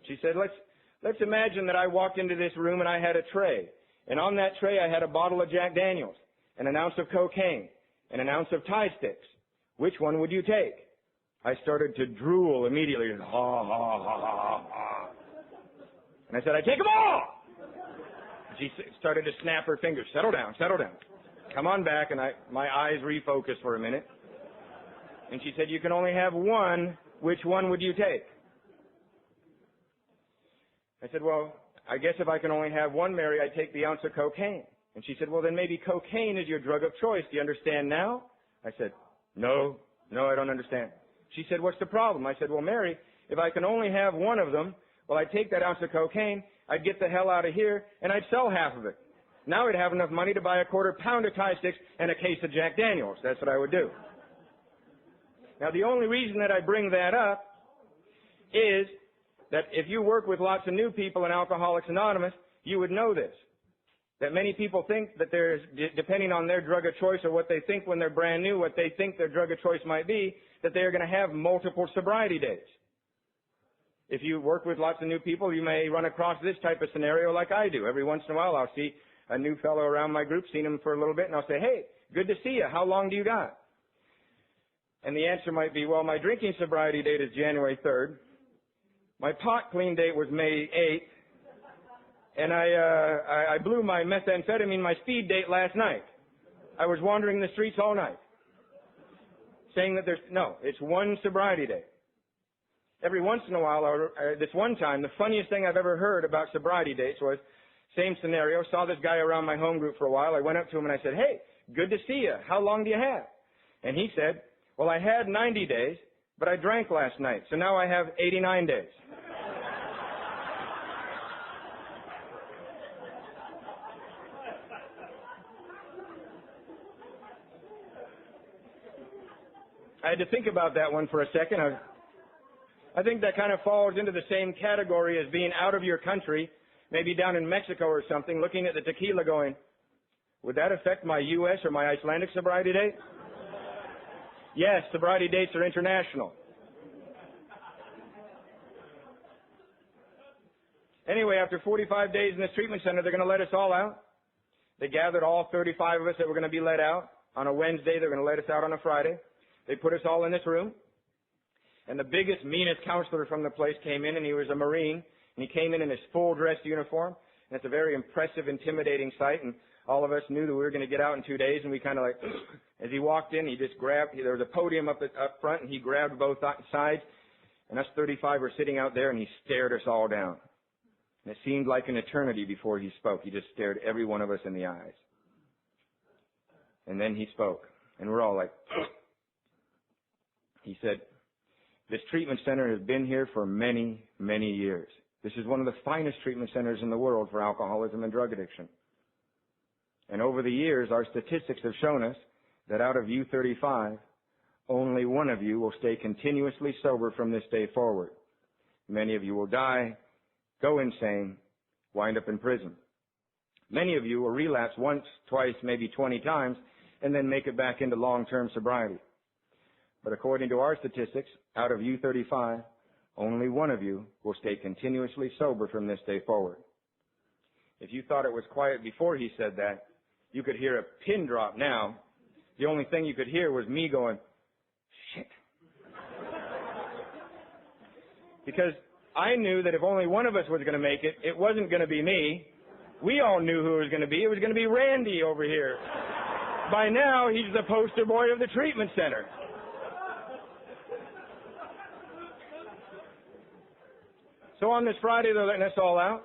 She said, let's imagine that I walked into this room and I had a tray. And on that tray I had a bottle of Jack Daniels, and an ounce of cocaine, and an ounce of Thai sticks. Which one would you take? I started to drool immediately. Ha, ha, ha, ha, ha. And I said, I take them all! She started to snap her fingers. Settle down. Come on back. And my eyes refocused for a minute. And she said, you can only have one. Which one would you take? I said, well, I guess if I can only have one, Mary, I'd take the ounce of cocaine. And she said, well, then maybe cocaine is your drug of choice. Do you understand now? I said, no, I don't understand. She said, what's the problem? I said, well, Mary, if I can only have one of them, well, I'd take that ounce of cocaine, I'd get the hell out of here, and I'd sell half of it. Now I'd have enough money to buy a quarter pound of Thai sticks and a case of Jack Daniels. That's what I would do. Now, the only reason that I bring that up is that if you work with lots of new people in Alcoholics Anonymous, you would know this. That many people think that there's, depending on their drug of choice or what they think when they're brand new, what they think their drug of choice might be, that they are going to have multiple sobriety days. If you work with lots of new people, you may run across this type of scenario like I do. Every once in a while, I'll see a new fellow around my group, seen him for a little bit, and I'll say, hey, good to see you. How long do you got? And the answer might be, well, my drinking sobriety date is January 3rd. My pot clean date was May 8th. And I blew my methamphetamine, my speed date last night. I was wandering the streets all night. Saying that it's one sobriety day. Every once in a while, this one time, the funniest thing I've ever heard about sobriety dates was, same scenario, saw this guy around my home group for a while. I went up to him and I said, hey, good to see you. How long do you have? And he said, well, I had 90 days, but I drank last night, so now I have 89 days. I had to think about that one for a second. I think that kind of falls into the same category as being out of your country, maybe down in Mexico or something, looking at the tequila going, would that affect my U.S. or my Icelandic sobriety date? Yes, sobriety dates are international. Anyway, after 45 days in this treatment center, they're going to let us all out. They gathered all 35 of us that were going to be let out. On a Wednesday, they're going to let us out on a Friday. They put us all in this room. And the biggest, meanest counselor from the place came in, and he was a Marine. And he came in his full dress uniform. And it's a very impressive, intimidating sight. And all of us knew that we were going to get out in 2 days. And we kind of like, as he walked in, he just grabbed, there was a podium up front, and he grabbed both sides. And us 35 were sitting out there, and he stared us all down. And it seemed like an eternity before he spoke. He just stared every one of us in the eyes. And then he spoke. And we're all like, he said, this treatment center has been here for many, many years. This is one of the finest treatment centers in the world for alcoholism and drug addiction. And over the years, our statistics have shown us that out of you 35, only one of you will stay continuously sober from this day forward. Many of you will die, go insane, wind up in prison. Many of you will relapse once, twice, maybe 20 times, and then make it back into long-term sobriety. But according to our statistics, out of you 35, only one of you will stay continuously sober from this day forward. If you thought it was quiet before he said that, you could hear a pin drop now. The only thing you could hear was me going, shit. Because I knew that if only one of us was going to make it, it wasn't going to be me. We all knew who it was going to be. It was going to be Randy over here. By now, he's the poster boy of the treatment center. So on this Friday, they're letting us all out.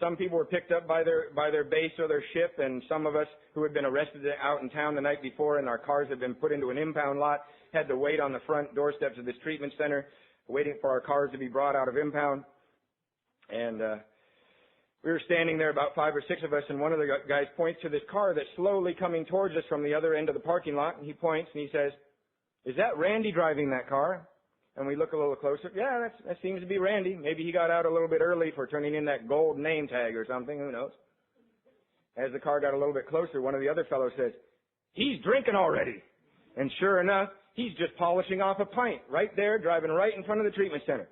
Some people were picked up by their base or their ship, and some of us who had been arrested out in town the night before and our cars had been put into an impound lot had to wait on the front doorsteps of this treatment center, waiting for our cars to be brought out of impound. And we were standing there, about 5 or 6 of us, and one of the guys points to this car that's slowly coming towards us from the other end of the parking lot, and he points and he says, "Is that Randy driving that car?" And we look a little closer. Yeah, that seems to be Randy. Maybe he got out a little bit early for turning in that gold name tag or something. Who knows? As the car got a little bit closer, one of the other fellows says, "He's drinking already." And sure enough, he's just polishing off a pint right there, driving right in front of the treatment center.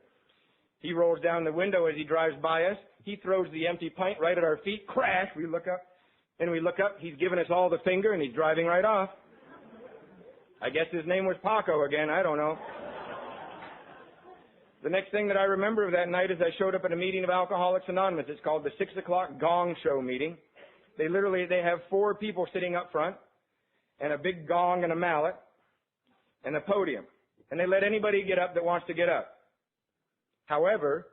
He rolls down the window as he drives by us. He throws the empty pint right at our feet. Crash! We look up. And we look up. He's giving us all the finger, and he's driving right off. I guess his name was Paco again. I don't know. The next thing that I remember of that night is I showed up at a meeting of Alcoholics Anonymous. It's called the 6 o'clock gong show meeting. They have 4 people sitting up front and a big gong and a mallet and a podium. And they let anybody get up that wants to get up. However,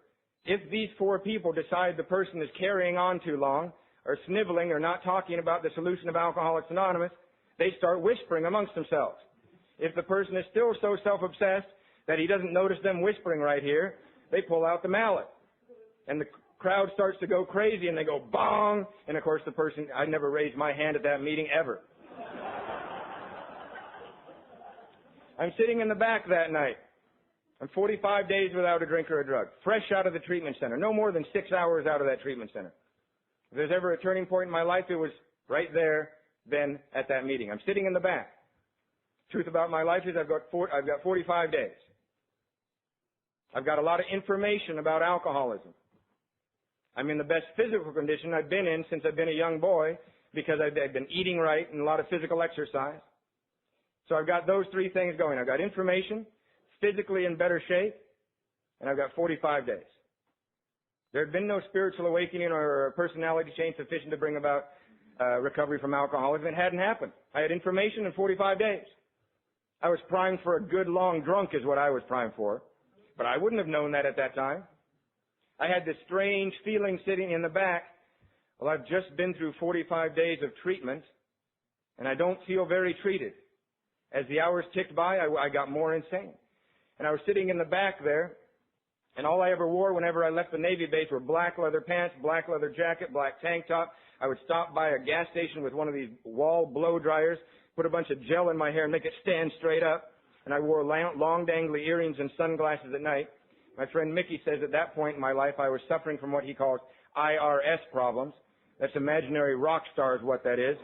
if these 4 people decide the person is carrying on too long or sniveling or not talking about the solution of Alcoholics Anonymous, they start whispering amongst themselves. If the person is still so self-obsessed that he doesn't notice them whispering right here, they pull out the mallet. And the crowd starts to go crazy, and they go bong. And, of course, the person, I never raised my hand at that meeting ever. I'm sitting in the back that night. I'm 45 days without a drink or a drug, fresh out of the treatment center, no more than 6 hours out of that treatment center. If there's ever a turning point in my life, it was right there, then, at that meeting. I'm sitting in the back. Truth about my life is I've got 45 days. I've got a lot of information about alcoholism. I'm in the best physical condition I've been in since I've been a young boy because I've been eating right and a lot of physical exercise. So I've got those 3 things going. I've got information, physically in better shape, and I've got 45 days. There had been no spiritual awakening or personality change sufficient to bring about recovery from alcoholism. It hadn't happened. I had information in 45 days. I was primed for a good long drunk is what I was primed for. But I wouldn't have known that at that time. I had this strange feeling sitting in the back. Well, I've just been through 45 days of treatment, and I don't feel very treated. As the hours ticked by, I got more insane. And I was sitting in the back there, and all I ever wore whenever I left the Navy base were black leather pants, black leather jacket, black tank top. I would stop by a gas station with one of these wall blow dryers, put a bunch of gel in my hair and make it stand straight up. and I wore long dangly earrings and sunglasses at night. My friend Mickey says at that point in my life I was suffering from what he calls IRS problems. That's imaginary rock stars, what that is.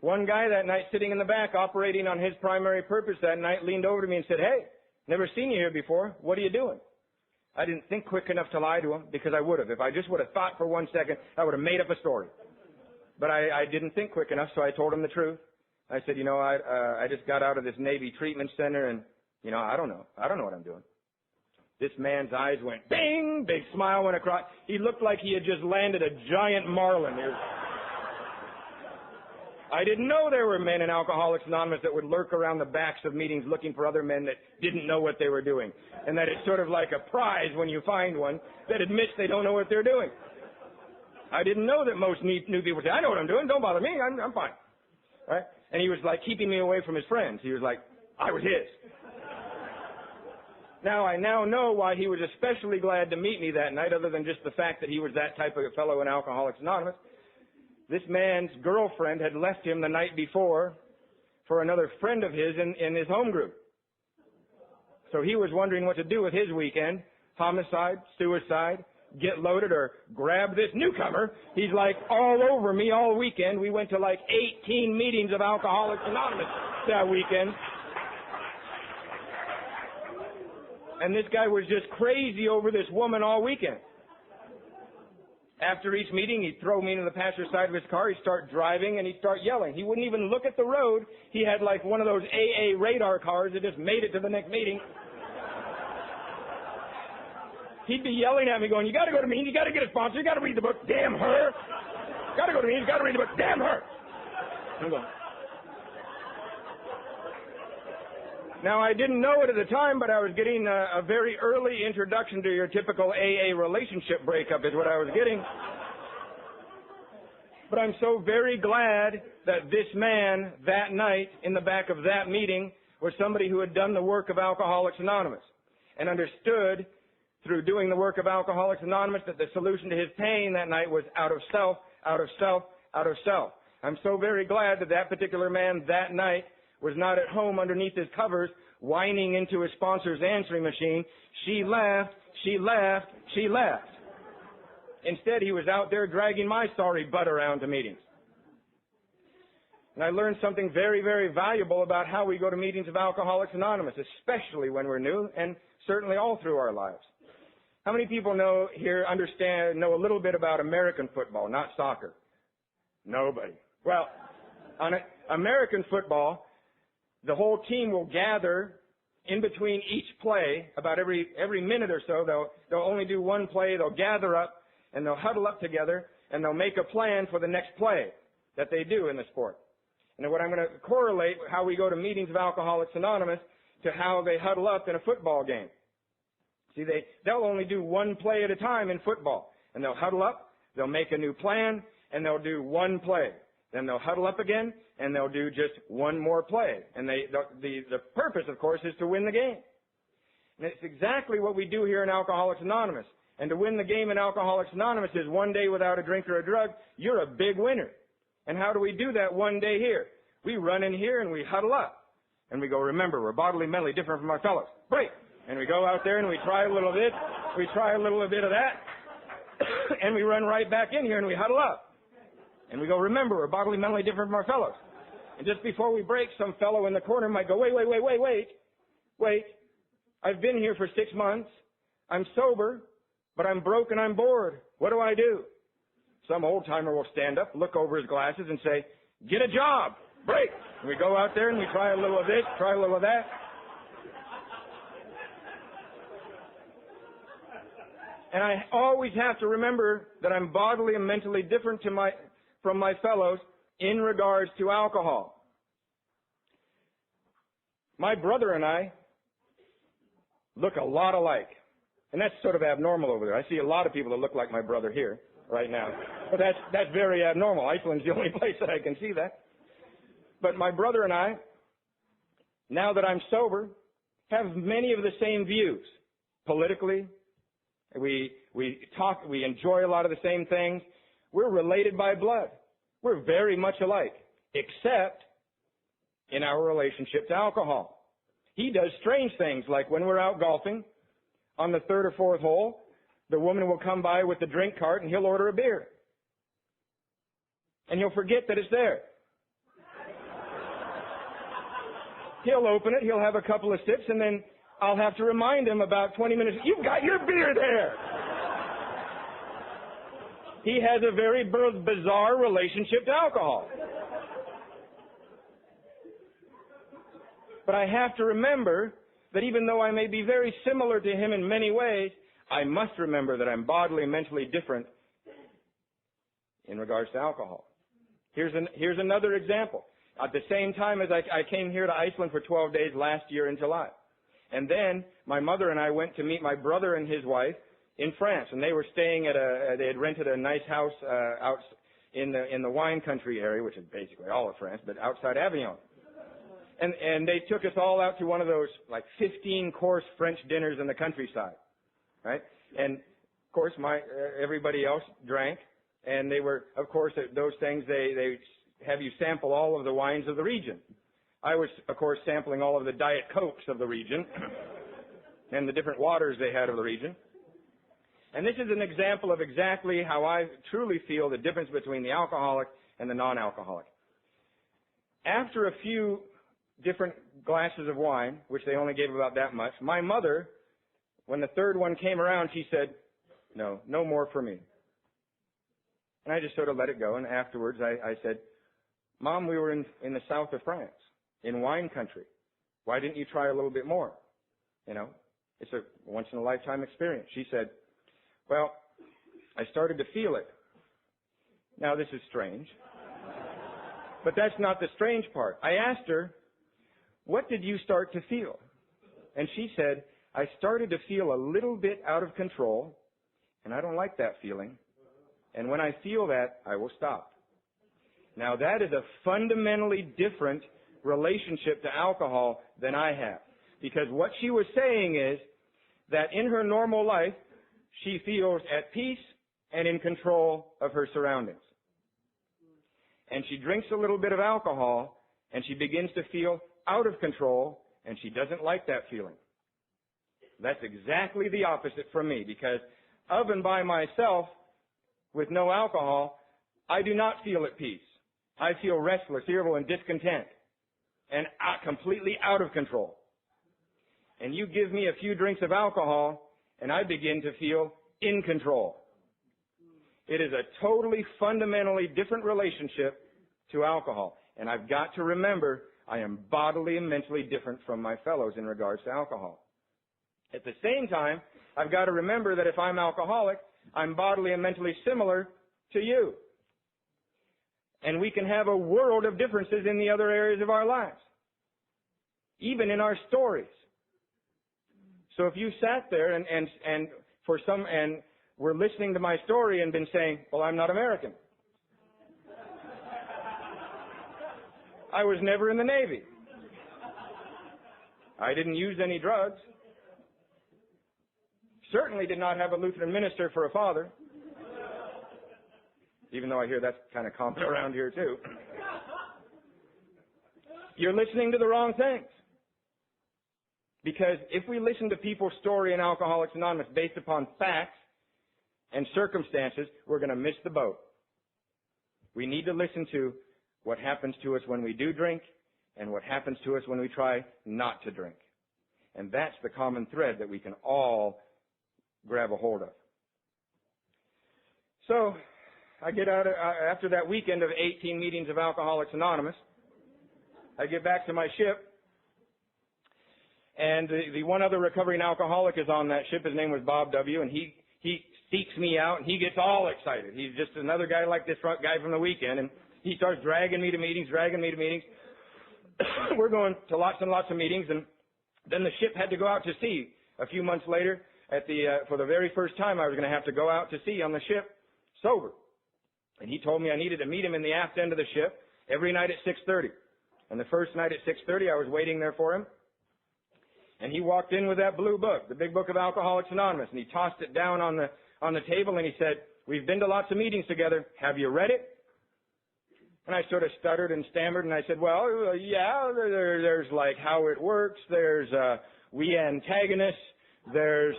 One guy that night sitting in the back operating on his primary purpose that night leaned over to me and said, "Hey, never seen you here before. What are you doing?" I didn't think quick enough to lie to him because I would have. If I just would have thought for 1 second, I would have made up a story. But I didn't think quick enough, so I told him the truth. I said, I just got out of this Navy treatment center and, I don't know. I don't know what I'm doing. This man's eyes went bing, big smile went across. He looked like he had just landed a giant marlin. I didn't know there were men in Alcoholics Anonymous that would lurk around the backs of meetings looking for other men that didn't know what they were doing. And that it's sort of like a prize when you find one that admits they don't know what they're doing. I didn't know that most new people say, "I know what I'm doing, don't bother me, I'm fine." Right? And he was like keeping me away from his friends. He was like, I was his. I now know why he was especially glad to meet me that night, other than just the fact that he was that type of fellow in Alcoholics Anonymous. This man's girlfriend had left him the night before for another friend of his in his home group. So he was wondering what to do with his weekend. Homicide, suicide, get loaded, or grab this newcomer. He's like all over me all weekend. We went to like 18 meetings of Alcoholics Anonymous that weekend. And this guy was just crazy over this woman all weekend. After each meeting, he'd throw me into the passenger side of his car, he'd start driving, and he'd start yelling. He wouldn't even look at the road. He had like one of those AA radar cars that just made it to the next meeting. He'd be yelling at me going, "You gotta go to meetings, you gotta get a sponsor, you gotta read the book, damn her. Gotta go to meetings, you gotta read the book, damn her." I'm going. Now, I didn't know it at the time, but I was getting a very early introduction to your typical AA relationship breakup is what I was getting. But I'm so very glad that this man that night in the back of that meeting was somebody who had done the work of Alcoholics Anonymous and understood through doing the work of Alcoholics Anonymous that the solution to his pain that night was out of self, out of self, out of self. I'm so very glad that that particular man that night was not at home underneath his covers whining into his sponsor's answering machine, "She left, she left, she left." Instead, he was out there dragging my sorry butt around to meetings. And I learned something very, very valuable about how we go to meetings of Alcoholics Anonymous, especially when we're new and certainly all through our lives. How many people know a little bit about American football, not soccer? Nobody. Well, on American football, the whole team will gather in between each play, about every minute or so. They'll only do one play. They'll gather up and they'll huddle up together and they'll make a plan for the next play that they do in the sport. And what I'm going to correlate how we go to meetings of Alcoholics Anonymous to how they huddle up in a football game. See, they'll only do one play at a time in football, and they'll huddle up, they'll make a new plan, and they'll do one play. Then they'll huddle up again, and they'll do just one more play. And the purpose, of course, is to win the game. And it's exactly what we do here in Alcoholics Anonymous. And to win the game in Alcoholics Anonymous is one day without a drink or a drug, you're a big winner. And how do we do that one day here? We run in here and we huddle up. And we go, "Remember, we're bodily, mentally different from our fellows. Break!" And we go out there and we try a little bit. We try a little bit of that. And we run right back in here and we huddle up. And we go, "Remember, we're bodily, mentally different from our fellows." And just before we break, some fellow in the corner might go, wait. I've been here for 6 months. I'm sober, but I'm broke and I'm bored. What do I do? Some old timer will stand up, look over his glasses and say, "Get a job. Break." And we go out there and we try a little of this, try a little of that. And I always have to remember that I'm bodily and mentally different from my fellows in regards to alcohol. My brother and I look a lot alike. And that's sort of abnormal over there. I see a lot of people that look like my brother here right now. But that's very abnormal. Iceland's the only place that I can see that. But my brother and I, now that I'm sober, have many of the same views. Politically, we enjoy a lot of the same things. We're related by blood. We're very much alike, except in our relationship to alcohol. He does strange things, like when we're out golfing, on the third or fourth hole, the woman will come by with the drink cart and he'll order a beer. And you'll forget that it's there. He'll open it, he'll have a couple of sips, and then I'll have to remind him about 20 minutes, you've got your beer there! He has a very bizarre relationship to alcohol. But I have to remember that even though I may be very similar to him in many ways, I must remember that I'm bodily and mentally different in regards to alcohol. Here's another example. At the same time as I came here to Iceland for 12 days last year in July. And then my mother and I went to meet my brother and his wife in France. And they were staying they had rented a nice house out in the wine country area, which is basically all of France, but outside Avignon. And they took us all out to one of those like 15-course French dinners in the countryside, right? And of course, everybody else drank, and they were, of course, those things they have you sample all of the wines of the region. I was, of course, sampling all of the Diet Cokes of the region and the different waters they had of the region. And this is an example of exactly how I truly feel the difference between the alcoholic and the non-alcoholic. After a few different glasses of wine, which they only gave about that much, my mother, when the third one came around, she said, no more for me. And I just sort of let it go, and afterwards I said, Mom, we were in the south of France, in wine country. Why didn't you try a little bit more? It's a once-in-a-lifetime experience. She said, well, I started to feel it. Now, this is strange. But that's not the strange part. I asked her, what did you start to feel? And she said, I started to feel a little bit out of control, and I don't like that feeling. And when I feel that, I will stop. Now, that is a fundamentally different relationship to alcohol than I have. Because what she was saying is that in her normal life, she feels at peace and in control of her surroundings. And she drinks a little bit of alcohol, and she begins to feel out of control, and she doesn't like that feeling. That's exactly the opposite from me, because of and by myself, with no alcohol, I do not feel at peace. I feel restless, irritable, and discontent, and completely out of control. And you give me a few drinks of alcohol, and I begin to feel in control. It is a totally, fundamentally different relationship to alcohol. And I've got to remember I am bodily and mentally different from my fellows in regards to alcohol. At the same time, I've got to remember that if I'm alcoholic, I'm bodily and mentally similar to you. And we can have a world of differences in the other areas of our lives, even in our stories. So if you sat there and were listening to my story and been saying, well, I'm not American. I was never in the Navy. I didn't use any drugs. Certainly did not have a Lutheran minister for a father. Even though I hear that's kind of common around here too. You're listening to the wrong things. Because if we listen to people's story in Alcoholics Anonymous based upon facts and circumstances, we're going to miss the boat. We need to listen to what happens to us when we do drink and what happens to us when we try not to drink. And that's the common thread that we can all grab a hold of. So, I get out after that weekend of 18 meetings of Alcoholics Anonymous. I get back to my ship, and the one other recovering alcoholic is on that ship. His name was Bob W., and he seeks me out, and he gets all excited. He's just another guy like this guy from the weekend, and he starts dragging me to meetings. We're going to lots and lots of meetings, and then the ship had to go out to sea a few months later. For the very first time, I was going to have to go out to sea on the ship sober. And he told me I needed to meet him in the aft end of the ship every night at 6:30. And the first night at 6:30, I was waiting there for him. And he walked in with that blue book, the big book of Alcoholics Anonymous, and he tossed it down on the table, and he said, We've been to lots of meetings together. Have you read it? And I sort of stuttered and stammered, and I said, well, yeah, there's like how it works. There's we antagonists. There's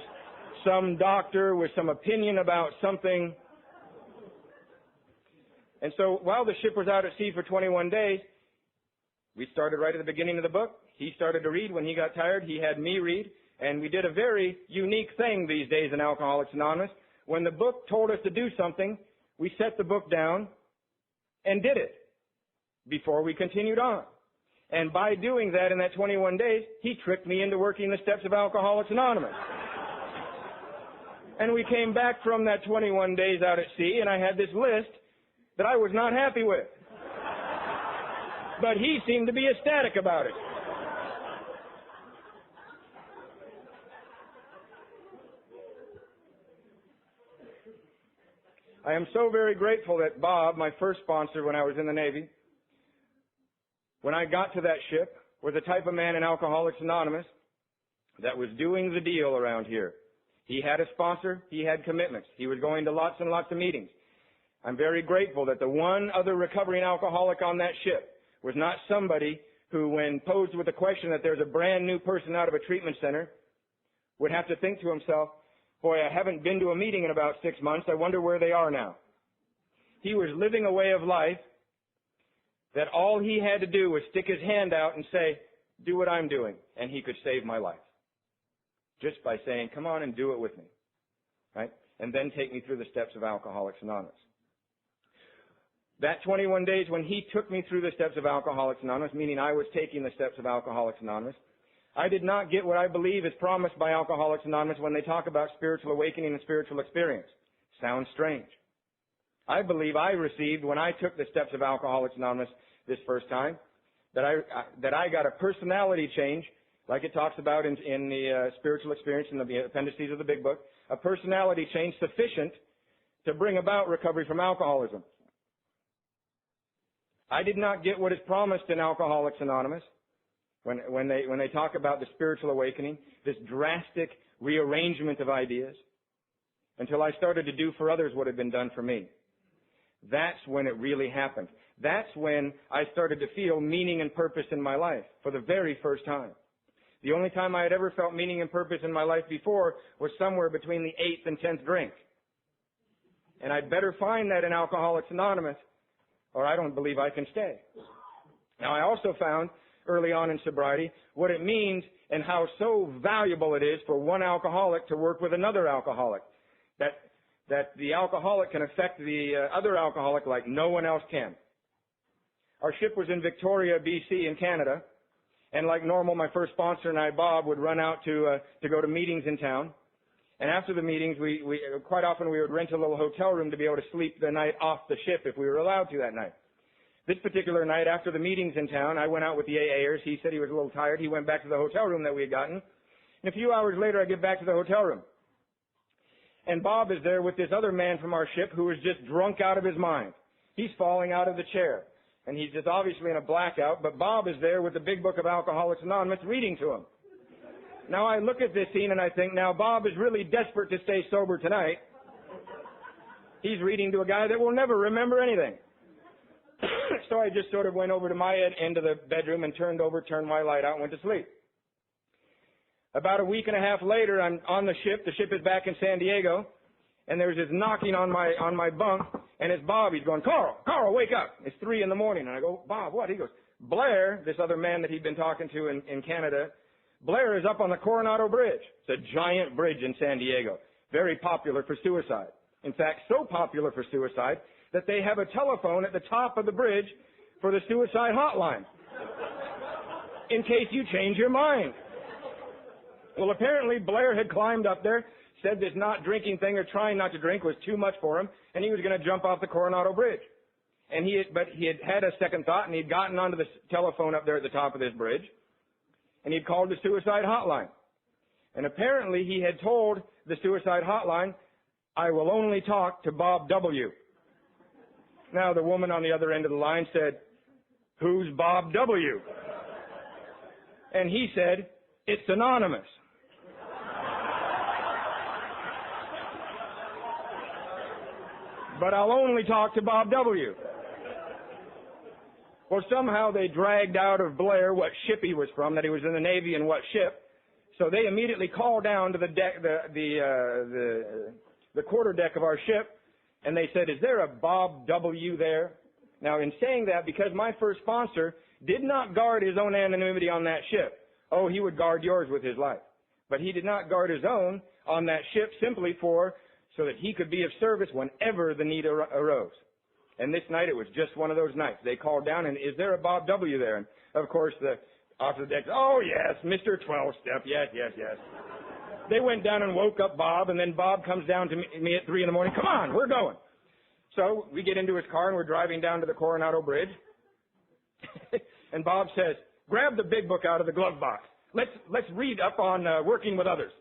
some doctor with some opinion about something. And so while the ship was out at sea for 21 days, we started right at the beginning of the book. He started to read. When he got tired, he had me read. And we did a very unique thing these days in Alcoholics Anonymous. When the book told us to do something, we set the book down and did it before we continued on. And by doing that in that 21 days, he tricked me into working the steps of Alcoholics Anonymous. And we came back from that 21 days out at sea, and I had this list that I was not happy with. But he seemed to be ecstatic about it. I am so very grateful that Bob, my first sponsor when I was in the Navy, when I got to that ship, was the type of man in Alcoholics Anonymous that was doing the deal around here. He had a sponsor. He had commitments. He was going to lots and lots of meetings. I'm very grateful that the one other recovering alcoholic on that ship was not somebody who, when posed with the question that there's a brand new person out of a treatment center, would have to think to himself, boy, I haven't been to a meeting in about 6 months. I wonder where they are now. He was living a way of life that all he had to do was stick his hand out and say, do what I'm doing, and he could save my life. Just by saying, come on and do it with me. Right? And then take me through the steps of Alcoholics Anonymous. That 21 days when he took me through the steps of Alcoholics Anonymous, meaning I was taking the steps of Alcoholics Anonymous, I did not get what I believe is promised by Alcoholics Anonymous when they talk about spiritual awakening and spiritual experience. Sounds strange. I believe I received, when I took the steps of Alcoholics Anonymous this first time, that I got a personality change, like it talks about in the spiritual experience in the appendices of the Big Book, a personality change sufficient to bring about recovery from alcoholism. I did not get what is promised in Alcoholics Anonymous when they talk about the spiritual awakening, this drastic rearrangement of ideas, until I started to do for others what had been done for me. That's when it really happened. That's when I started to feel meaning and purpose in my life for the very first time. The only time I had ever felt meaning and purpose in my life before was somewhere between the 8th and 10th drink. And I'd better find that in Alcoholics Anonymous, or I don't believe I can stay. Now, I also found early on in sobriety what it means and how so valuable it is for one alcoholic to work with another alcoholic. That the alcoholic can affect the other alcoholic like no one else can. Our ship was in Victoria, BC in Canada, and like normal, my first sponsor and I, Bob, would run out to go to meetings in town. And after the meetings, we quite often we would rent a little hotel room to be able to sleep the night off the ship if we were allowed to that night. This particular night, after the meetings in town, I went out with the AAers. He said he was a little tired. He went back to the hotel room that we had gotten. And a few hours later, I get back to the hotel room. And Bob is there with this other man from our ship who is just drunk out of his mind. He's falling out of the chair. And he's just obviously in a blackout, but Bob is there with the Big Book of Alcoholics Anonymous reading to him. Now I look at this scene and I think, now Bob is really desperate to stay sober tonight. He's reading to a guy that will never remember anything. So I just sort of went over to my end of the bedroom and turned my light out and went to sleep. About a week and a half later, I'm on the ship. The ship is back in San Diego, and there's this knocking on my bunk, and it's Bob. He's going, Karl, wake up. It's 3 a.m, and I go, Bob, what? He goes, Blair, this other man that he'd been talking to in Canada, Blair is up on the Coronado Bridge. It's a giant bridge in San Diego, very popular for suicide. In fact, so popular for suicide that they have a telephone at the top of the bridge for the suicide hotline in case you change your mind. Well, apparently Blair had climbed up there, said this not drinking thing or trying not to drink was too much for him, and he was going to jump off the Coronado Bridge. But he had a second thought, and he'd gotten onto the telephone up there at the top of this bridge, and he'd called the suicide hotline. And apparently he had told the suicide hotline, I will only talk to Bob W. Now the woman on the other end of the line said, who's Bob W? And he said, it's anonymous. but I'll only talk to Bob W. Well, somehow they dragged out of Blair what ship he was from, that he was in the Navy and what ship. So they immediately called down to the deck, the quarter deck of our ship, and they said, "Is there a Bob W. there?" Now, in saying that, because my first sponsor did not guard his own anonymity on that ship, oh, he would guard yours with his life. But he did not guard his own on that ship simply so that he could be of service whenever the need arose. And this night, it was just one of those nights. They called down, and is there a Bob W. there? And, of course, the off the deck, oh, yes, Mr. 12-Step, yes. They went down and woke up Bob, and then Bob comes down to me at 3 in the morning. Come on, we're going. So we get into his car, and we're driving down to the Coronado Bridge. And Bob says, "Grab the big book out of the glove box. Let's read up on working with others."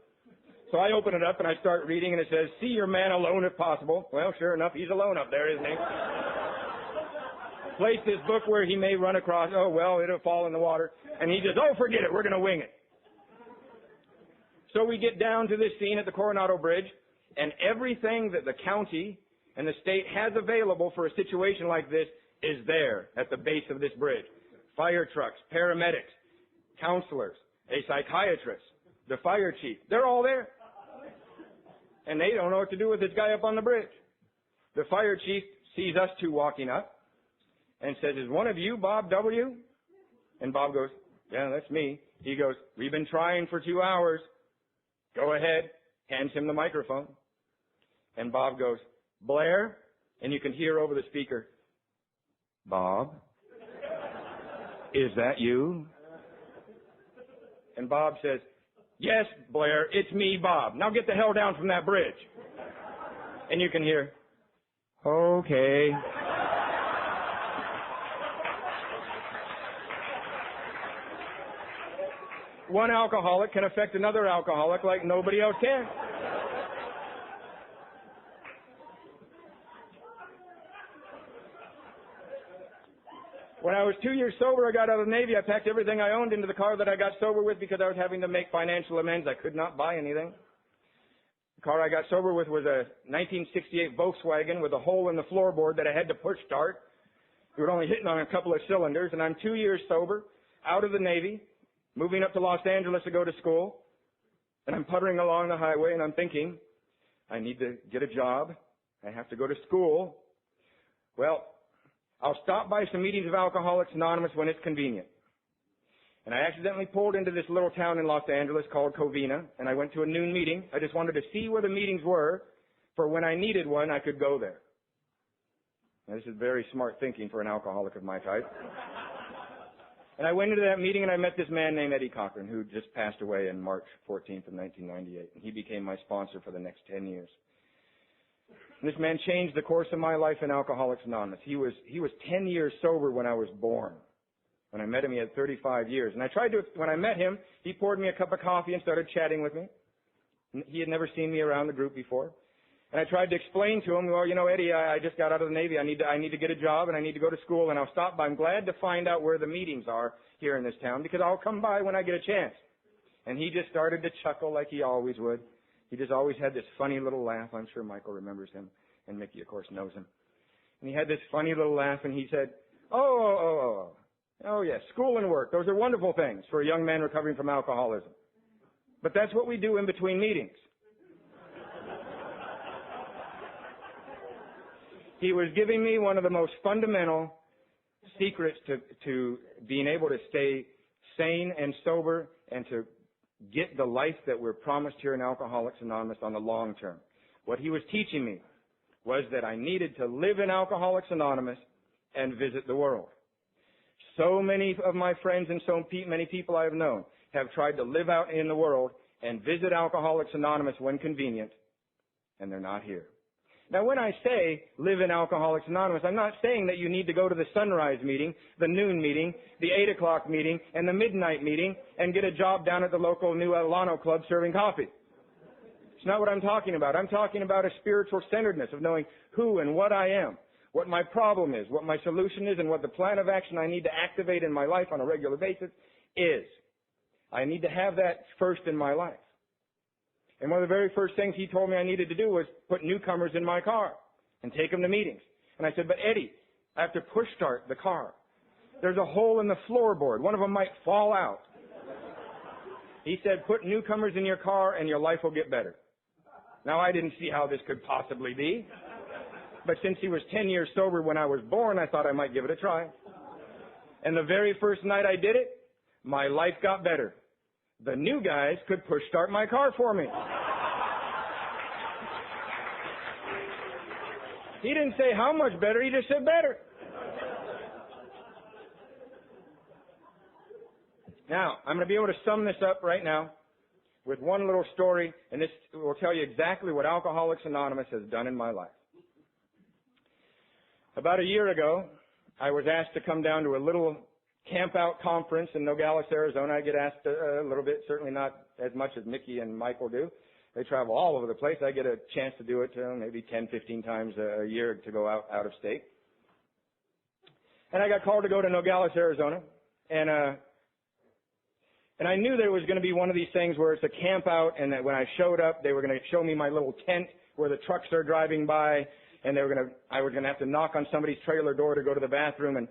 So I open it up, and I start reading, and it says, "See your man alone if possible." Well, sure enough, he's alone up there, isn't he? Place this book where he may run across. Oh, well, it'll fall in the water. And he says, "Oh, forget it. We're going to wing it." So we get down to this scene at the Coronado Bridge, and everything that the county and the state has available for a situation like this is there at the base of this bridge. Fire trucks, paramedics, counselors, a psychiatrist, the fire chief. They're all there. And they don't know what to do with this guy up on the bridge. The fire chief sees us two walking up and says, "Is one of you Bob W.?" And Bob goes, "Yeah, that's me." He goes, "We've been trying for 2 hours. Go ahead." Hands him the microphone. And Bob goes, "Blair," and you can hear over the speaker, "Bob, is that you?" And Bob says, "Yes, Blair, it's me, Bob. Now get the hell down from that bridge." And you can hear, "Okay." One alcoholic can affect another alcoholic like nobody else can. When I was 2 years sober, I got out of the Navy. I packed everything I owned into the car that I got sober with because I was having to make financial amends. I could not buy anything. The car I got sober with was a 1968 Volkswagen with a hole in the floorboard that I had to push start. We were only hitting on a couple of cylinders, and I'm 2 years sober, out of the Navy, moving up to Los Angeles to go to school, and I'm puttering along the highway, and I'm thinking, I need to get a job. I have to go to school. Well, I'll stop by some meetings of Alcoholics Anonymous when it's convenient. And I accidentally pulled into this little town in Los Angeles called Covina, and I went to a noon meeting. I just wanted to see where the meetings were, for when I needed one, I could go there. Now, this is very smart thinking for an alcoholic of my type. And I went into that meeting, and I met this man named Eddie Cochran, who just passed away on March 14th of 1998. And he became my sponsor for the next 10 years. And this man changed the course of my life in Alcoholics Anonymous. He was 10 years sober when I was born. When I met him, he had 35 years. And when I met him, he poured me a cup of coffee and started chatting with me. He had never seen me around the group before. And I tried to explain to him, well, Eddie, I just got out of the Navy. I need to get a job, and I need to go to school, and I'll stop by. I'm glad to find out where the meetings are here in this town, because I'll come by when I get a chance. And he just started to chuckle like he always would. He just always had this funny little laugh. I'm sure Michael remembers him, and Mickey, of course, knows him. And he had this funny little laugh, and he said, oh, yes, school and work. Those are wonderful things for a young man recovering from alcoholism. But that's what we do in between meetings. He was giving me one of the most fundamental secrets to being able to stay sane and sober and to get the life that we're promised here in Alcoholics Anonymous on the long term. What he was teaching me was that I needed to live in Alcoholics Anonymous and visit the world. So many of my friends and so many people I have known have tried to live out in the world and visit Alcoholics Anonymous when convenient, and they're not here. Now, when I say live in Alcoholics Anonymous, I'm not saying that you need to go to the sunrise meeting, the noon meeting, the 8 o'clock meeting, and the midnight meeting and get a job down at the local New Alano Club serving coffee. It's not what I'm talking about. I'm talking about a spiritual centeredness of knowing who and what I am, what my problem is, what my solution is, and what the plan of action I need to activate in my life on a regular basis is. I need to have that first in my life. And one of the very first things he told me I needed to do was put newcomers in my car. and take them to meetings. And I said, but Eddie, I have to push start the car. There's a hole in the floorboard. One of them might fall out. He said, put newcomers in your car and your life will get better. Now, I didn't see how this could possibly be. But since he was 10 years sober when I was born, I thought I might give it a try. And the very first night I did it, my life got better. The new guys could push start my car for me. He didn't say how much better, he just said better. Now, I'm going to be able to sum this up right now with one little story, and this will tell you exactly what Alcoholics Anonymous has done in my life. About a year ago, I was asked to come down to a little camp-out conference in Nogales, Arizona. I get asked a little bit, certainly not as much as Mickey and Michael do. They travel all over the place. I get a chance to do it maybe 10, 15 times a year to go out of state. And I got called to go to Nogales, Arizona, and I knew there was going to be one of these things where it's a camp out, and that when I showed up, they were going to show me my little tent where the trucks are driving by, and I was going to have to knock on somebody's trailer door to go to the bathroom.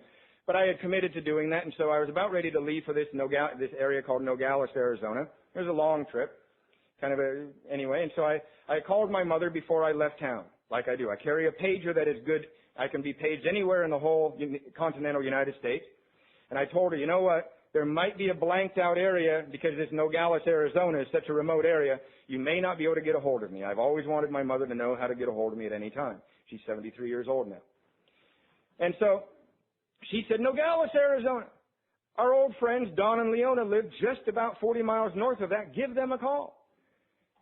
But I had committed to doing that, and so I was about ready to leave for this area called Nogales, Arizona. It was a long trip, anyway. And so I called my mother before I left town, like I do. I carry a pager that is good. I can be paged anywhere in the whole continental United States. And I told her, you know what? There might be a blanked out area because this Nogales, Arizona is such a remote area. You may not be able to get a hold of me. I've always wanted my mother to know how to get a hold of me at any time. She's 73 years old now. And so she said, Nogales, Arizona. Our old friends, Don and Leona, live just about 40 miles north of that. Give them a call.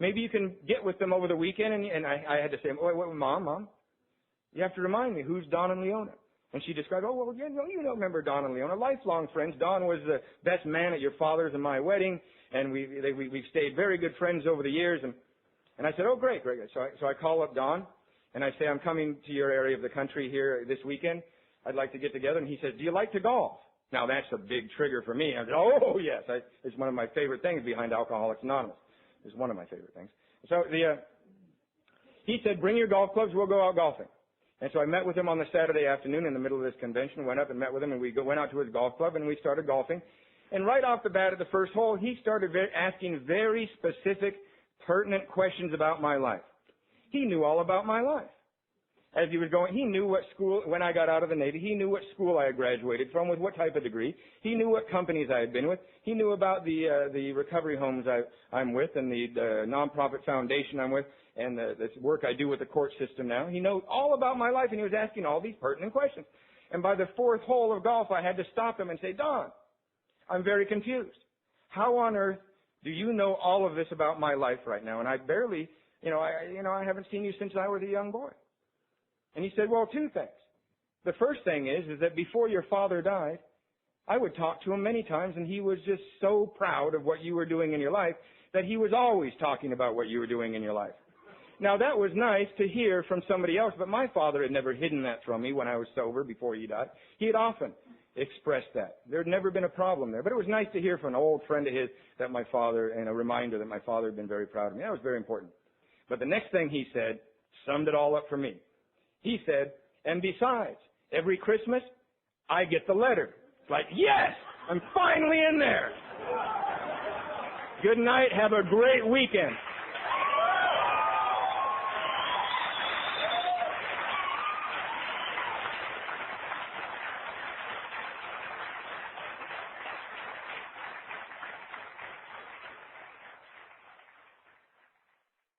Maybe you can get with them over the weekend. And I had to say, wait, Mom, you have to remind me, who's Don and Leona? And she described, you don't remember Don and Leona, lifelong friends. Don was the best man at your father's and my wedding, and we've stayed very good friends over the years. And I said, oh, great. So I call up Don, and I say, I'm coming to your area of the country here this weekend. I'd like to get together. And he says, do you like to golf? Now, that's a big trigger for me. I said, oh, yes. It's one of my favorite things behind Alcoholics Anonymous. It's one of my favorite things. So he said, bring your golf clubs. We'll go out golfing. And so I met with him on the Saturday afternoon in the middle of this convention, went up and met with him, and we went out to his golf club, and we started golfing. And right off the bat at the first hole, he started asking very specific, pertinent questions about my life. He knew all about my life. As he was going, he knew what school, when I got out of the Navy, he knew what school I had graduated from, with what type of degree. He knew what companies I had been with. He knew about the recovery homes I'm with and the nonprofit foundation I'm with and the work I do with the court system now. He knows all about my life, and he was asking all these pertinent questions. And by the fourth hole of golf, I had to stop him and say, Don, I'm very confused. How on earth do you know all of this about my life right now? And I barely, I haven't seen you since I was a young boy. And he said, well, two things. The first thing is that before your father died, I would talk to him many times, and he was just so proud of what you were doing in your life that he was always talking about what you were doing in your life. Now, that was nice to hear from somebody else, but my father had never hidden that from me when I was sober before he died. He had often expressed that. There had never been a problem there. But it was nice to hear from an old friend of his that my father, and a reminder that my father had been very proud of me. That was very important. But the next thing he said summed it all up for me. He said, and besides, every Christmas, I get the letter. It's like, yes, I'm finally in there. Good night. Have a great weekend.